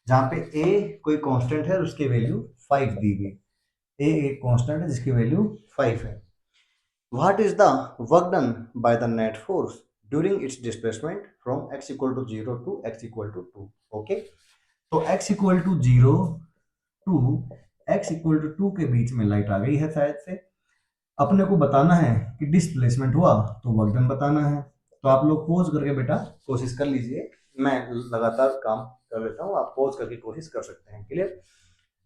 जहां पे a कोई कांस्टेंट है और उसकी वैल्यू 5 दी गई। a एक कांस्टेंट है जिसकी वैल्यू 5 है। What is the work done by the net force during its displacement from x equal to 0 to x equal to 2। Okay, तो x equal to 0 to x equal to 2 के बीच में light आ गई है शायद से। अपने को बताना है कि डिस्प्लेसमेंट हुआ तो वर्क डन बताना है। तो आप लोग पोज करके बेटा कोशिश कर लीजिए, मैं लगातार काम कर लेता हूँ, आप पोज करके कोशिश कर सकते हैं। क्लियर?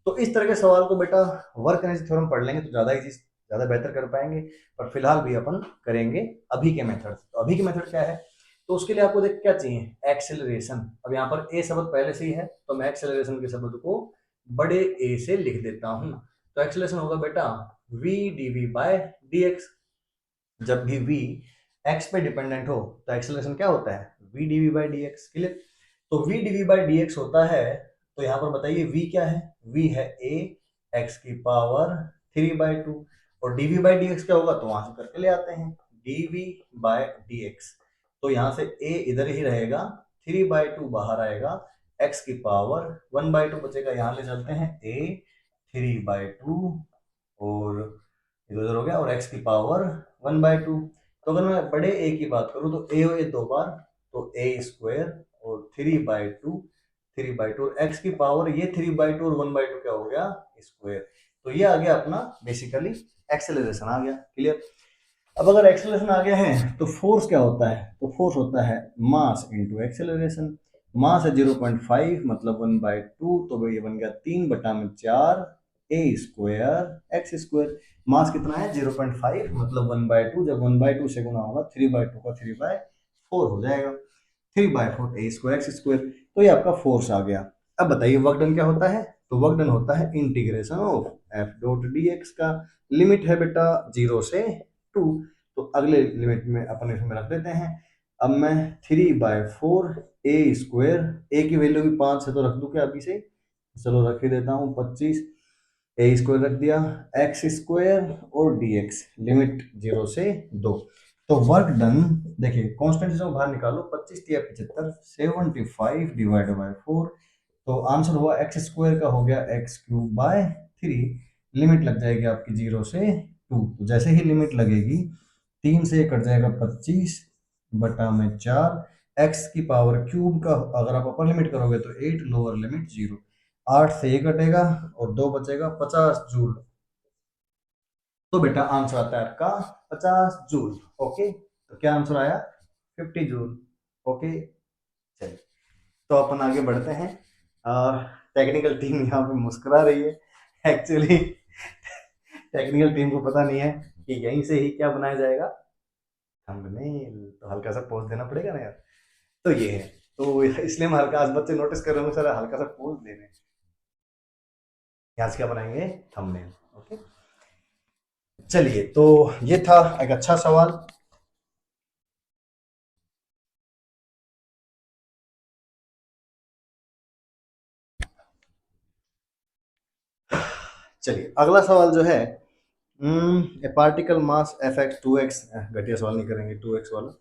तो इस तरह के सवाल को बेटा वर्क एनर्जी थ्योरम पढ़ लेंगे तो ज़्यादा इजी, ज़्यादा बेहतर कर पाएंगे। पर फिलहाल भी अपन करेंगे अभी के मेथड। तो अभी के मेथड क्या है, तो उसके लिए आपको देख क्या चाहिए, एक्सेलरेशन। अब यहाँ पर ए शब्द पहले से ही है, तो मैं एक्सेलरेशन के शब्द को बड़े ए से लिख देता हूँ। तो एक्सेलरेशन होगा बेटा v dv बाय dx। जब भी v x पे डिपेंडेंट हो तो एक्सेलरेशन क्या होता है, v dv बाय dx। क्लियर? तो v dv बाय dx होता है, तो यहाँ पर बताइए v क्या है, v है a x की पावर 3/2, और dv बाय dx क्या होगा, तो वहां से करके ले आते हैं dv बाय dx। तो यहाँ से a इधर ही रहेगा, 3/2 बाहर आएगा, x की पावर 1/2 बचेगा, यहाँ ले चलते हैं a 3/2 और इधर उधर हो गया, और x की पावर 1/2। तो अगर मैं बड़े a की बात करूं तो a हो ये 2 बार, तो a स्क्वायर और 3/2 और x की पावर ये 3/2 और 1/2 क्या हो गया, स्क्वायर। तो ये आ गया अपना बेसिकली एक्सेलरेशन आ गया। क्लियर? अब अगर एक्सेलरेशन आ गया है तो फोर्स क्या होता है, तो फोर्स होता है मास इंटू एक्सेलरेशन। मास है 0.5 मतलब 1/2, तो ये बन गया 3/4 ए स्क्वायर एक्स स्क्वायर। मास कितना है 0.5 मतलब 1/2, जब 1/2 से गुना होगा 3/2 का 3/4 हो जाएगा, 3/4 ए स्क्वायर एक्स स्क्वायर। तो ये आपका फोर्स आ गया। अब बताइए वर्क डन क्या होता है, तो वर्क डन होता है integration of F dot D x का, लिमिट है बेटा 0 से 2, तो अगले लिमिट में अपन इसमें रख देते हैं। अब मैं 3/4 ए स्क्वायर, ए की वैल्यू भी 5 है तो रख दूं क्या अभी से, चलो रख ही देता हूँ 25, ए स्क्वायर रख दिया, एक्स स्क्वायर और डी एक्स, लिमिट 0 से 2। तो वर्क डन देखिए, कांस्टेंट से बाहर निकालो, 25 या 75, 75 डिवाइड बाय 4, तो आंसर हुआ एक्स स्क्वायर का हो गया एक्स क्यूब बाय 3। लिमिट लग जाएगी आपकी 0 से 2। तो जैसे ही लिमिट लगेगी 3 से कट जाएगा 25 बटा में 4, एक्स की पावर क्यूब का अगर आप अपर लिमिट करोगे तो 8, लोअर लिमिट 0। 8 से ये कटेगा और 2 बचेगा 50 जूल। तो बेटा आंसर आता है आपका 50 जूल। ओके, तो क्या आंसर आया? 50 जूल। ओके, चलिए तो अपन आगे बढ़ते हैं। टेक्निकल टीम यहाँ पे मुस्कुरा रही है। एक्चुअली टेक्निकल टीम को पता नहीं है कि यहीं से ही क्या बनाया जाएगा, थंबनेल। तो हल्का सा पोज देना पड़ेगा ना यार। तो ये है, तो इसलिए मैं हल्का, आज बच्चे नोटिस कर रहे होंगे सर हल्का सा पोज दे रहे हैं। आज क्या बनाएंगे? थंबनेल। ओके, चलिए तो ये था एक अच्छा सवाल। चलिए अगला सवाल जो है, a particle mass F X two X, घटिया सवाल नहीं करेंगे 2x वाला।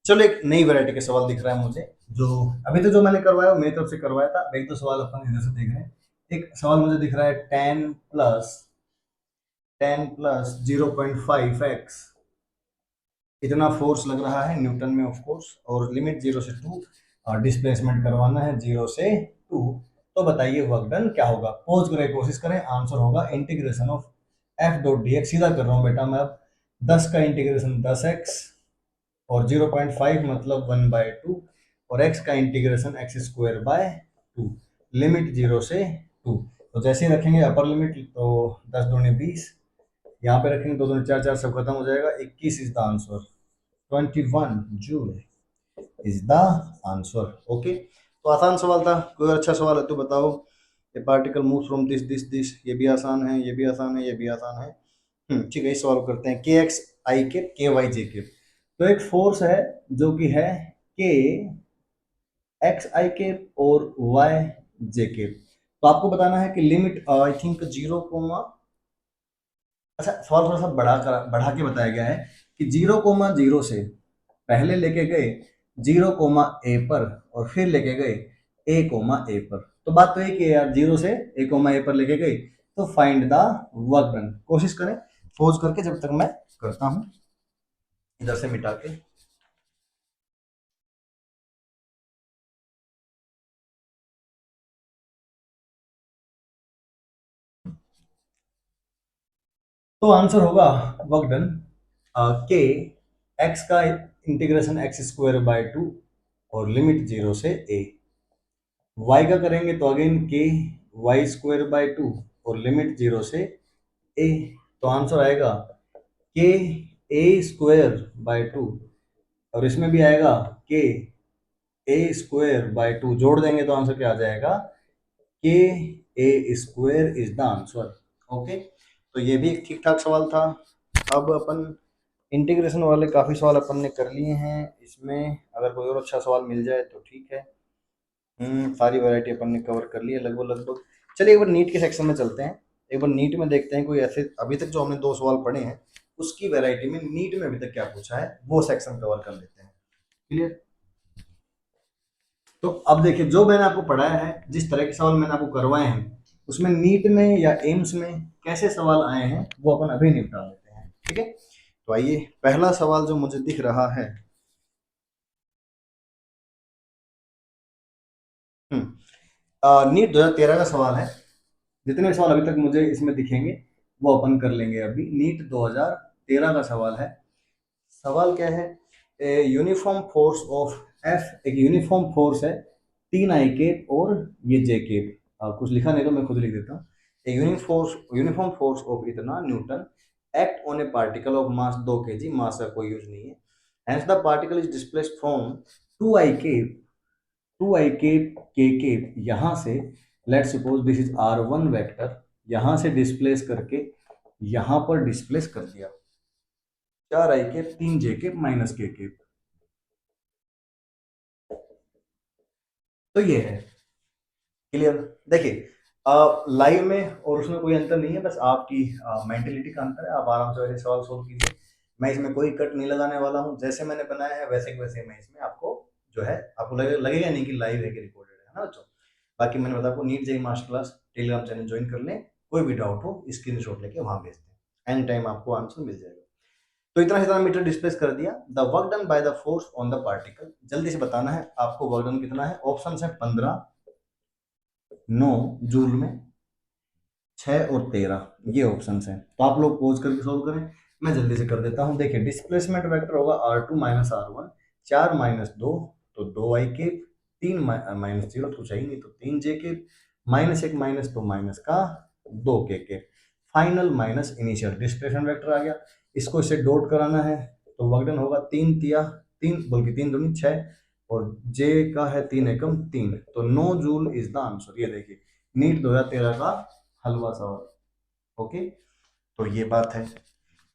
चलो एक नई वैरायटी के सवाल दिख रहा है मुझे, जो अभी तो जो मैंने करवाया मेरी तरफ से करवाया था। एक तो सवाल अपन इधर से देख रहे हैं। एक सवाल मुझे दिख रहा है 10 प्लस 0.5x, इतना फोर्स लग रहा है न्यूटन में ऑफ कोर्स, और लिमिट 0 से 2, और डिस्प्लेसमेंट करवाना है 0 से 2। तो बताइए वर्क डन क्या होगा? पोज करें, कोशिश करें। आंसर होगा integration of F dot D x. सीधा कर रहा हूँ बेटा मैं अब। 10 का इंटीग्रेशन 10x, और 0.5 मतलब 1/2, और x का integration x square by 2, limit 0 से 2। तो जैसे ही रखेंगे अपर लिमिट तो 10 दूनी 20, यहाँ पे रखेंगे 2 दूनी 4, 4 सब खत्म हो जाएगा, 21 is the answer. 21 joule is the answer. Okay, तो आसान सवाल था। कोई और अच्छा सवाल है तो बताओ। ए particle move from this this this, ये भी आसान है, ये भी आसान है, ये भी आसान है। ठीक है, इस सवाल करते हैं। के एक्स आई केप के वाई जे केप, तो एक फोर्स है जो कि है के एक्स आई केप और वाई जे केप। तो आपको बताना है कि लिमिट आई थिंक 0, अच्छा सवाल थोड़ा सा बढ़ा के बताया गया है कि 0,0 से पहले लेके गए 0,a पर, और फिर लेके गए a,a पर। तो बात तो एक है यार, 0 से a,a पर लेके गए, तो फाइंड द वर्क डन। कोशिश करें पोज करके, जब तक मैं करता हूं इधर से मिटा के। तो आंसर होगा वर्क डन के एक्स का इंटीग्रेशन एक्स स्क्वायर बाय 2, और लिमिट 0 से a। y का करेंगे तो अगेन के वाई स्क्वायर बाय 2, और लिमिट 0 से a। तो आंसर आएगा के ए स्क्वायर बाय 2, और इसमें भी आएगा के ए स्क्वायर बाय 2, जोड़ देंगे तो आंसर क्या आ जाएगा? K a square is the answer. Okay, तो ये भी एक ठीक ठाक सवाल था। अब अपन इंटीग्रेशन वाले काफ़ी सवाल अपन ने कर लिए हैं। इसमें अगर कोई और अच्छा सवाल मिल जाए तो ठीक है। सारी वैरायटी अपन ने कवर कर ली है लगभग लगभग। चलिए एक बार नीट के सेक्शन में चलते हैं। एक बार नीट में देखते हैं कोई ऐसे, अभी तक जो हमने 2 सवाल पढ़े हैं उसकी वैरायटी में नीट में अभी तक क्या पूछा है, वो सेक्शन कवर कर लेते हैं। क्लियर? तो अब देखिए, जो मैंने आपको पढ़ाया है, जिस तरह के सवाल मैंने आपको करवाए हैं, उसमें नीट में या एम्स में कैसे सवाल आए हैं वो अपन अभी निपटा लेते हैं। ठीक है, तो आइए पहला सवाल जो मुझे दिख रहा है, नीट 2013 का सवाल है। जितने भी सवाल अभी तक मुझे इसमें दिखेंगे वो अपन कर लेंगे। अभी नीट 2013 का सवाल है। सवाल क्या है? ए यूनिफॉर्म फोर्स ऑफ एफ, एक यूनिफॉर्म फोर्स है 3 आई केप और ये जे केप। कुछ लिखा नहीं तो मैं खुद लिख देता हूँ। ए यूनिफॉर्म फोर्स ऑफ इतना newton act on a particle of mass 2 kg, mass का कोई यूज नहीं है। Hence the particle is displaced from 2 i cap, 2 i cap K cap, यहाँ से let suppose this is r1 vector, यहाँ से displace करके यहाँ पर डिस्प्लेस कर दिया। 4 i cap 3 j cap minus K cap. तो ये है। क्लियर? देखिए लाइव में और उसमें कोई अंतर नहीं है, बस आपकी मेंटेलिटी का अंतर है। आप आराम से वैसे सवाल सोल्व कीजिए। मैं इसमें कोई कट नहीं लगाने वाला हूँ। जैसे मैंने बनाया है वैसे के वैसे मैं इसमें आपको जो है, आपको लगेगा नहीं कि लाइव है कि रिकॉर्डेड है ना बच्चों। बाकी मैंने बताया आपको NEET JEE master class Telegram channel join कर लें, कोई भी डाउट हो स्क्रीनशॉट लेके वहां भेज दें, एनी टाइम आपको आंसर मिल जाएगा। तो इतना मीटर डिस्प्लेस कर दिया। The work done by the force on the particle, जल्दी से बताना है आपको वर्क डन कितना है। ऑप्शन है 15, 9 जूल में, 6 और 13, ये ऑप्शन है। तो आप लोग पोज करके सोल्व करें, मैं जल्दी से कर देता हूं। देखिए डिस्प्लेसमेंट वेक्टर होगा R2 माइनस R1, 4 माइनस 2 तो 2 i के, 3 माइनस 0 तो चाहिए नहीं तो 3 j के, माइनस 1 माइनस तो माइनस का 2 k, final minus initial displacement vector आ गया। इसको इसे डॉट कराना है तो वर्क डन होगा 3 तिया 3 बल्कि 3 दूनी 6 और j का है 3 एकम 3, तो 9 जूल इज द आंसर। ये देखिए नीट 2013 का हलवा सवाल। ओके, तो ये बात है।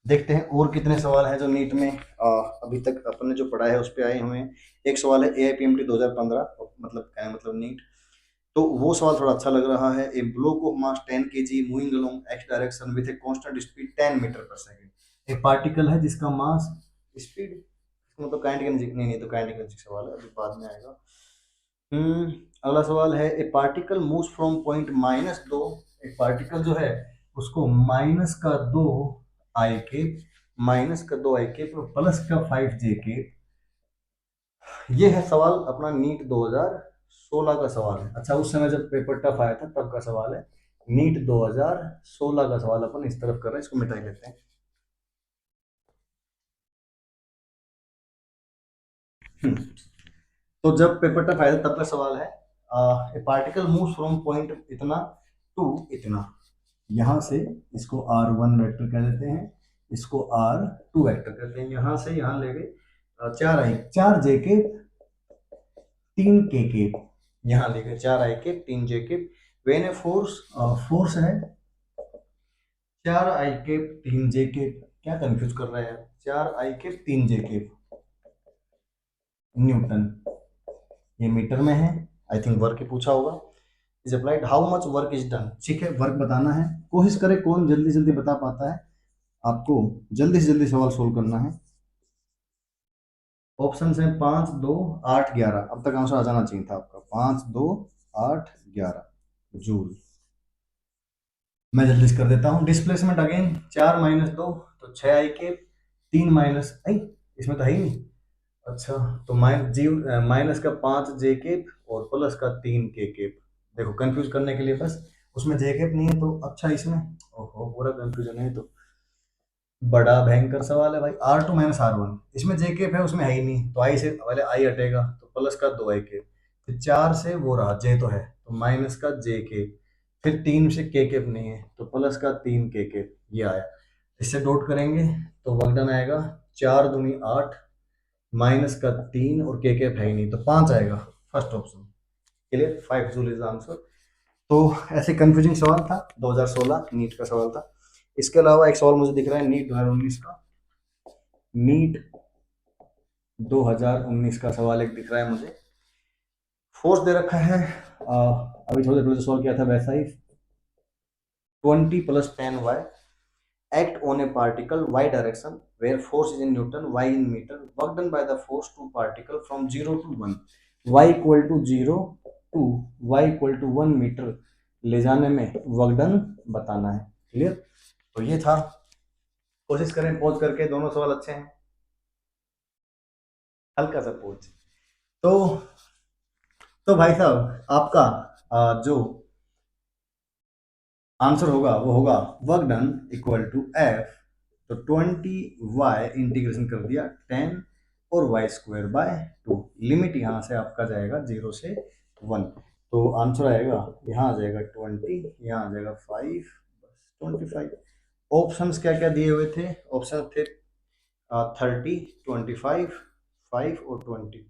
देखते हैं और कितने सवाल हैं जो नीट में अभी तक अपन ने जो पढ़ा है उस पर आए हुए हैं। एक सवाल है AIPMT 2015, मतलब क्या है, मतलब नीट, तो वो सवाल थोड़ा अच्छा लग रहा है। A block of mass 10 kg moving along x direction with a constant speed 10 metre per second. एक पार्टिकल है जिसका मास स्पीड, मतलब काइनेटिक नहीं, तो काइनेटिक सवाल है, अभी बाद में आएगा। अगला सवाल है a particle moves from point -2, एक पार्टिकल जो है उसको -2 i के प्लस का 5j के, ये है सवाल अपना नीट 2016 का सवाल है। अच्छा उस समय जब पेपर टफ आया था तब का सवाल है, नीट 2016 का सवाल अपन इस तरफ कर रहे हैं, इसको मिटा लेते हैं। तो जब पेपर टफ आया था तब का सवाल है, a particle moves from point इतना टू इतना, यहां से इसको R1 वेक्टर कह देते हैं, इसको R2 वेक्टर कहते हैं, यहां से यहां ले गए 4 j के 3 के, यहाँ ले गए 4 i के 3 j के, वेन ए फोर्स है 4 i के 3 j के, क्या कंफ्यूज कर रहा है यार, 4 i के 3 j के न्यूटन, ये मीटर में है। आई थिंक वर्क ही पूछा होगा। Is applied, how much work is done, ठीक है वर्क बताना है। कोशिश करें कौन जल्दी जल्दी बता पाता है, आपको जल्दी से जल्दी सवाल सोल्व करना है। ऑप्शन है 5, 2, 8, 11, अब तक आंसर आ जाना चाहिए था आपका, 5, 2, 8, 11 जूल। मैं जल्दी से कर देता हूँ। डिस्प्लेसमेंट अगेन 4 माइनस 2 तो 6 i के, 3 माइनस आई, इसमें तो है ही नहीं। अच्छा तो माइनस का 5 जे केप और प्लस का 3 के केप, देखो कंफ्यूज करने के लिए बस, उसमें जे केप नहीं है तो अच्छा इसमें, ओहो पूरा कंफ्यूजन है। तो बड़ा भयंकर सवाल है भाई। R2 माइनस R1, इसमें जे केप है उसमें है ही नहीं, तो आई से पहले आई हटेगा तो प्लस का 2 i केप, फिर 4 से वो रहा जे तो है तो माइनस का जे केप, फिर 3 से के केप नहीं है तो प्लस का 3 के केप, ये आया। इससे डॉट करेंगे तो वर्क डन आएगा 4 दूनी 8, माइनस का 3 और के केप है ही नहीं तो 5 आएगा, first option. Clear, 5 joule is answer. तो ऐसे कंफ्यूजिंग सवाल था, 2016 नीट का सवाल था। इसके अलावा एक सवाल मुझे दिख रहा है नीट 2019 का, नीट 2019 का सवाल एक दिख रहा है मुझे। फोर्स दे रखा है, अभी थोड़ी देर पहले सॉल्व किया था वैसा ही, 20 + 10y act on a particle y direction where force is in Newton, y in meter, work done by the force to particle from 0 to 1, y equal to 0 to y equal to 1 metre ले जाने में work done बताना है। Clear, तो ये था। कोशिश करें पॉज करके, दोनों सवाल अच्छे हैं, हल्का सा पॉज। तो भाई साहब आपका जो आंसर होगा वो होगा work done equal to F, तो 20y इंटीग्रेशन कर दिया 10 और y²/2, लिमिट यहाँ से आपका जाएगा 0 से 1, तो आंसर आएगा यहाँ आ जाएगा 20, यहाँ आ जाएगा 5, 25। ऑप्शंस क्या क्या दिए हुए थे, ऑप्शन थे 30, 25, 5 और 20,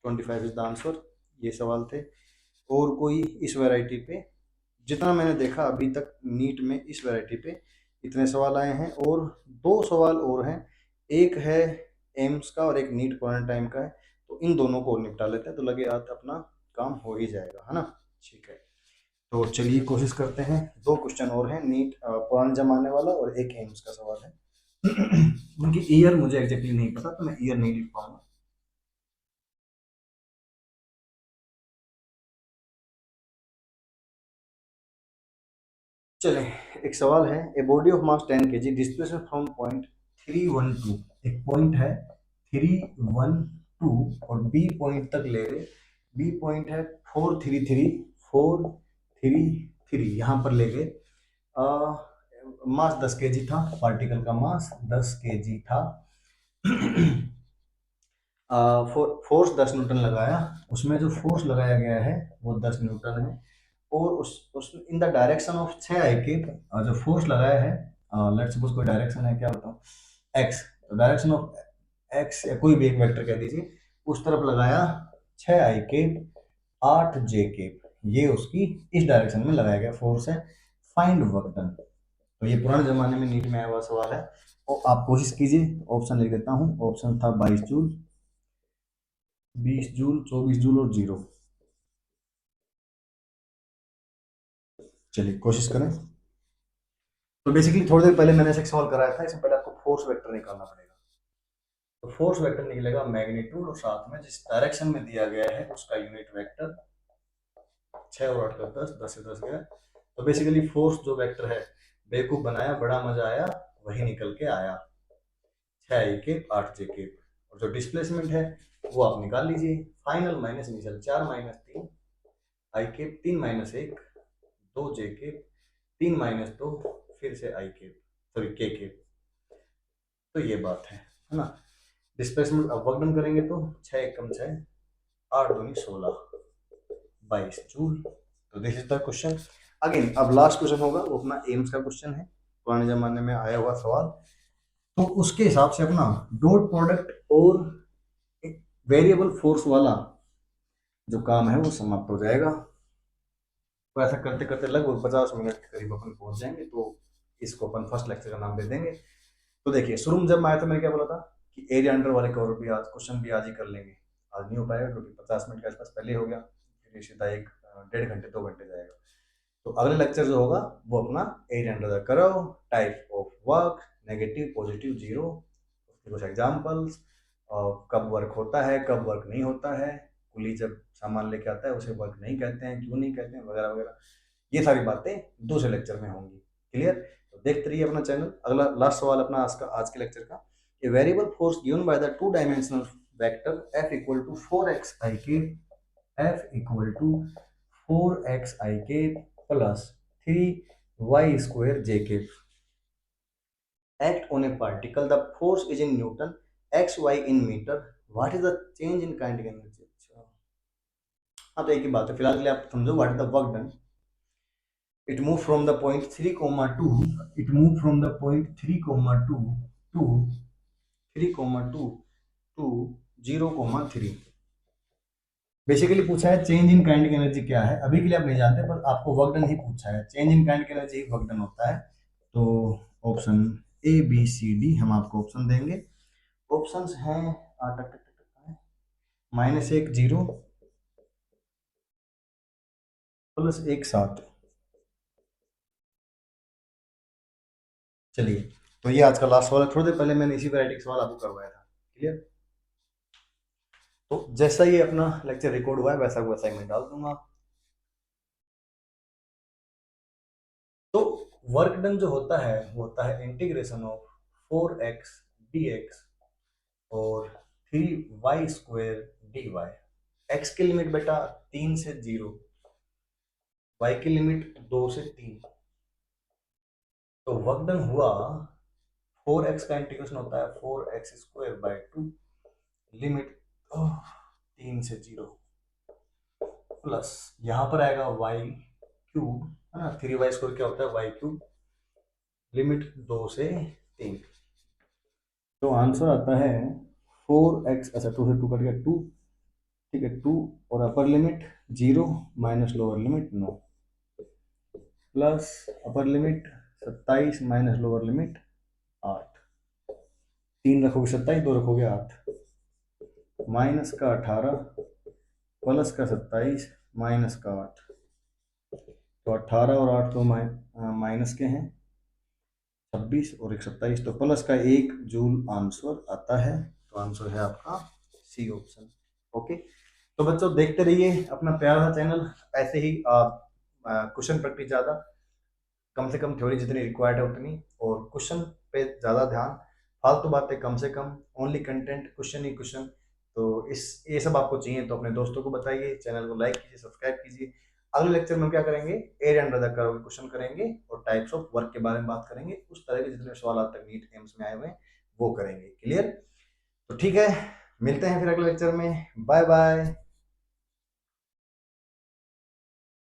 25 इज द आंसर, ये सवाल थे। और कोई इस वैरायटी पे, जितना मैंने देखा अभी तक नीट में इस वैरायटी पे इतने सवाल आए हैं, और 2 सवाल और हैं, एक है एम्स का और एक नीट क्वारंटाइन का है, तो इन दोनों को निपटा लेते हैं तो लगे हाथ अपना काम हो ही जाएगा, है ना। ठीक है, तो चलिए कोशिश करते हैं। 2 क्वेश्चन और हैं, नीट पुराने जमाने वाला और एक एम्स का सवाल है। उनकी ईयर मुझे एग्जैक्टली नहीं पता तो मैं ईयर नहीं लिख पाऊंगा। चले, एक सवाल है, a body of mass 10 KG displacement from point 312, एक पॉइंट है 312 और बी पॉइंट तक ले गए। बी पॉइंट है 433 यहाँ पर ले गए। मास 10 केजी था, पार्टिकल का मास 10 केजी था। फोर्स 10 न्यूटन लगाया, उसमें जो फोर्स लगाया गया है वो 10 न्यूटन है, और उस इन द डायरेक्शन ऑफ 6 आई के जो फोर्स लगाया है, लेट्स सपोज कोई डायरेक्शन है, क्या बताऊं, एक्स, तो डायरेक्शन ऑफ एक्स या कोई भी एक वेक्टर कह दीजिए, उस तरफ लगाया 6 आई के 8 जे के, ये उसकी इस डायरेक्शन में लगाया गया फोर्स है। Find work done. तो ये पुराने जमाने में नीट में आया हुआ सवाल है, और आप कोशिश कीजिए। ऑप्शन लिख देता हूँ, ऑप्शन था 22 जूल, 20 जूल, 24 जूल और 0। चलिए कोशिश करें। तो बेसिकली थोड़ी देर पहले मैंने ऐसे एक सवाल कराया था, इसमें पहले आपको फोर्स वेक्टर निकालना पड़ेगा। तो फोर्स वेक्टर निकलेगा मैग्नीट्यूड और साथ में जिस डायरेक्शन में दिया गया है उसका यूनिट वेक्टर। 6 और 8 का 10, 10 से 10 गया। तो बेसिकली फोर्स जो वेक्टर है, बेवकूफ बनाया, बड़ा मजा आया, वही निकल के आया, 6 आई के 8 जे के। और जो डिस्प्लेसमेंट है वो आप निकाल लीजिए, फाइनल माइनस इनिशियल, 4 माइनस 3 आई के, 3 माइनस 1 2 जे के, 3 माइनस 2 फिर से आई के, सॉरी के के। तो ये बात है ना। डिस्प्लेसमेंट अब वर्क डन करेंगे तो 6 एकम 6, 8 दूनी 16, 22 जूल। तो this is the question. Again अब लास्ट क्वेश्चन होगा, वो अपना एम्स का क्वेश्चन है, पुराने जमाने में आया हुआ सवाल। तो उसके हिसाब से अपना डॉट प्रोडक्ट और वेरिएबल फोर्स वाला जो काम है वो समाप्त हो जाएगा। तो ऐसा करते करते लगभग 50 मिनट के करीब अपन पहुंच जाएंगे, तो इसको अपन फर्स्ट लेक्चर का नाम दे देंगे। तो देखिए, शुरू में जब मैं आया था मैंने क्या बोला था कि एरिया अंडर वाले कवर भी आज क्वेश्चन भी आज ही कर लेंगे। आज नहीं हो पाएगा क्योंकि 50 मिनट के आसपास पहले हो गया, फिर सीधा 1 डेढ़ घंटे 2 घंटे जाएगा। तो अगले लेक्चर जो होगा वो अपना area under the curve, type of work, negative positive zero, कुछ एग्जाम्पल्स, और कब वर्क होता है कब वर्क नहीं होता है, कुली जब सामान लेके आता है उसे वर्क नहीं कहते हैं, क्यों नहीं कहते हैं, वगैरह वगैरह। ये सारी बातें दूसरे लेक्चर में होंगी। क्लियर? तो देखते रहिए अपना चैनल। अगला लास्ट सवाल अपना आज के लेक्चर का, a variable force given by the 2 dimensional vector f equal to 4x i k, f equal to 4x i k plus 3y square j k act on a particle, the force is in newton, xy in meter, what is the change in kinetic energy? अच्छा, हाँ तो एक ही बात है, फिलहाल के लिए आप समझो what is the work done. It moved from the point 3, 2. It moved from the point 3, 2 to 3, 2 to 0, 3। Basically पूछा है चेंज इन काइनेटिक एनर्जी क्या है, अभी के लिए आप नहीं जानते, पर आपको वर्क डन ही पूछा है, चेंज इन काइनेटिक एनर्जी ही वर्क डन होता है। तो option A B C D हम आपको ऑप्शन देंगे। ऑप्शंस हैं -1 0 +1 7। चलिए, तो ये आज का लास्ट सवाल है। थोड़ी देर पहले मैंने इसी वैरायटी का सवाल आपको करवाया था। क्लियर? तो जैसा ही अपना लेक्चर रिकॉर्ड हुआ है वैसा वैसा ही मैं डाल दूंगा। तो वर्क डन जो होता है वो होता है इंटीग्रेशन ऑफ 4x dx और 3y स्क्वायर dy। x की लिमिट बेटा 3 से 0, y की लिमिट 2 से 3। तो वर्क डन हुआ 4x का इंटीग्रेशन होता है 4x स्क्वायर बाय 2, लिमिट 3 से 0, प्लस यहाँ पर आएगा y क्यूब, है ना, 3y स्क्वायर क्या होता है y क्यूब, लिमिट 2 से 3। तो आंसर आता है 4x, अच्छा 2 से 2 कट गया 2, ठीक है 2, और upper limit 0 minus lower limit 9, plus upper limit 27 minus lower limit 8, 3 रखोगे 27, 2 रखोगे 8, माइनस का 18 प्लस का 27 माइनस का 8। तो 18 और 8 तो माइनस के हैं, 26 और 1 27, तो प्लस का 1 जूल आंसर आता है। तो आंसर है आपका सी ऑप्शन। ओके, तो बच्चों देखते रहिए अपना प्यारा सा चैनल, ऐसे ही क्वेश्चन प्रैक्टिस ज़्यादा कम से कम थ्योरी जितनी रिक्वायर्ड है उतनी, और क्वेश्चन पे ज़्यादा ध्यान, फालतू बातें कम से कम, ओनली कंटेंट, क्वेश्चन ही क्वेश्चन। तो इस ये सब आपको चाहिए तो अपने दोस्तों को बताइए, चैनल को लाइक कीजिए, सब्सक्राइब कीजिए। अगले लेक्चर में हम क्या करेंगे, area under the curve question करेंगे और टाइप्स ऑफ वर्क के बारे में बात करेंगे। उस तरह के जितने सवाल आज तक नीट एम्स में आए हुए हैं वो करेंगे। क्लियर? तो ठीक है, मिलते हैं फिर अगले लेक्चर में। Bye bye.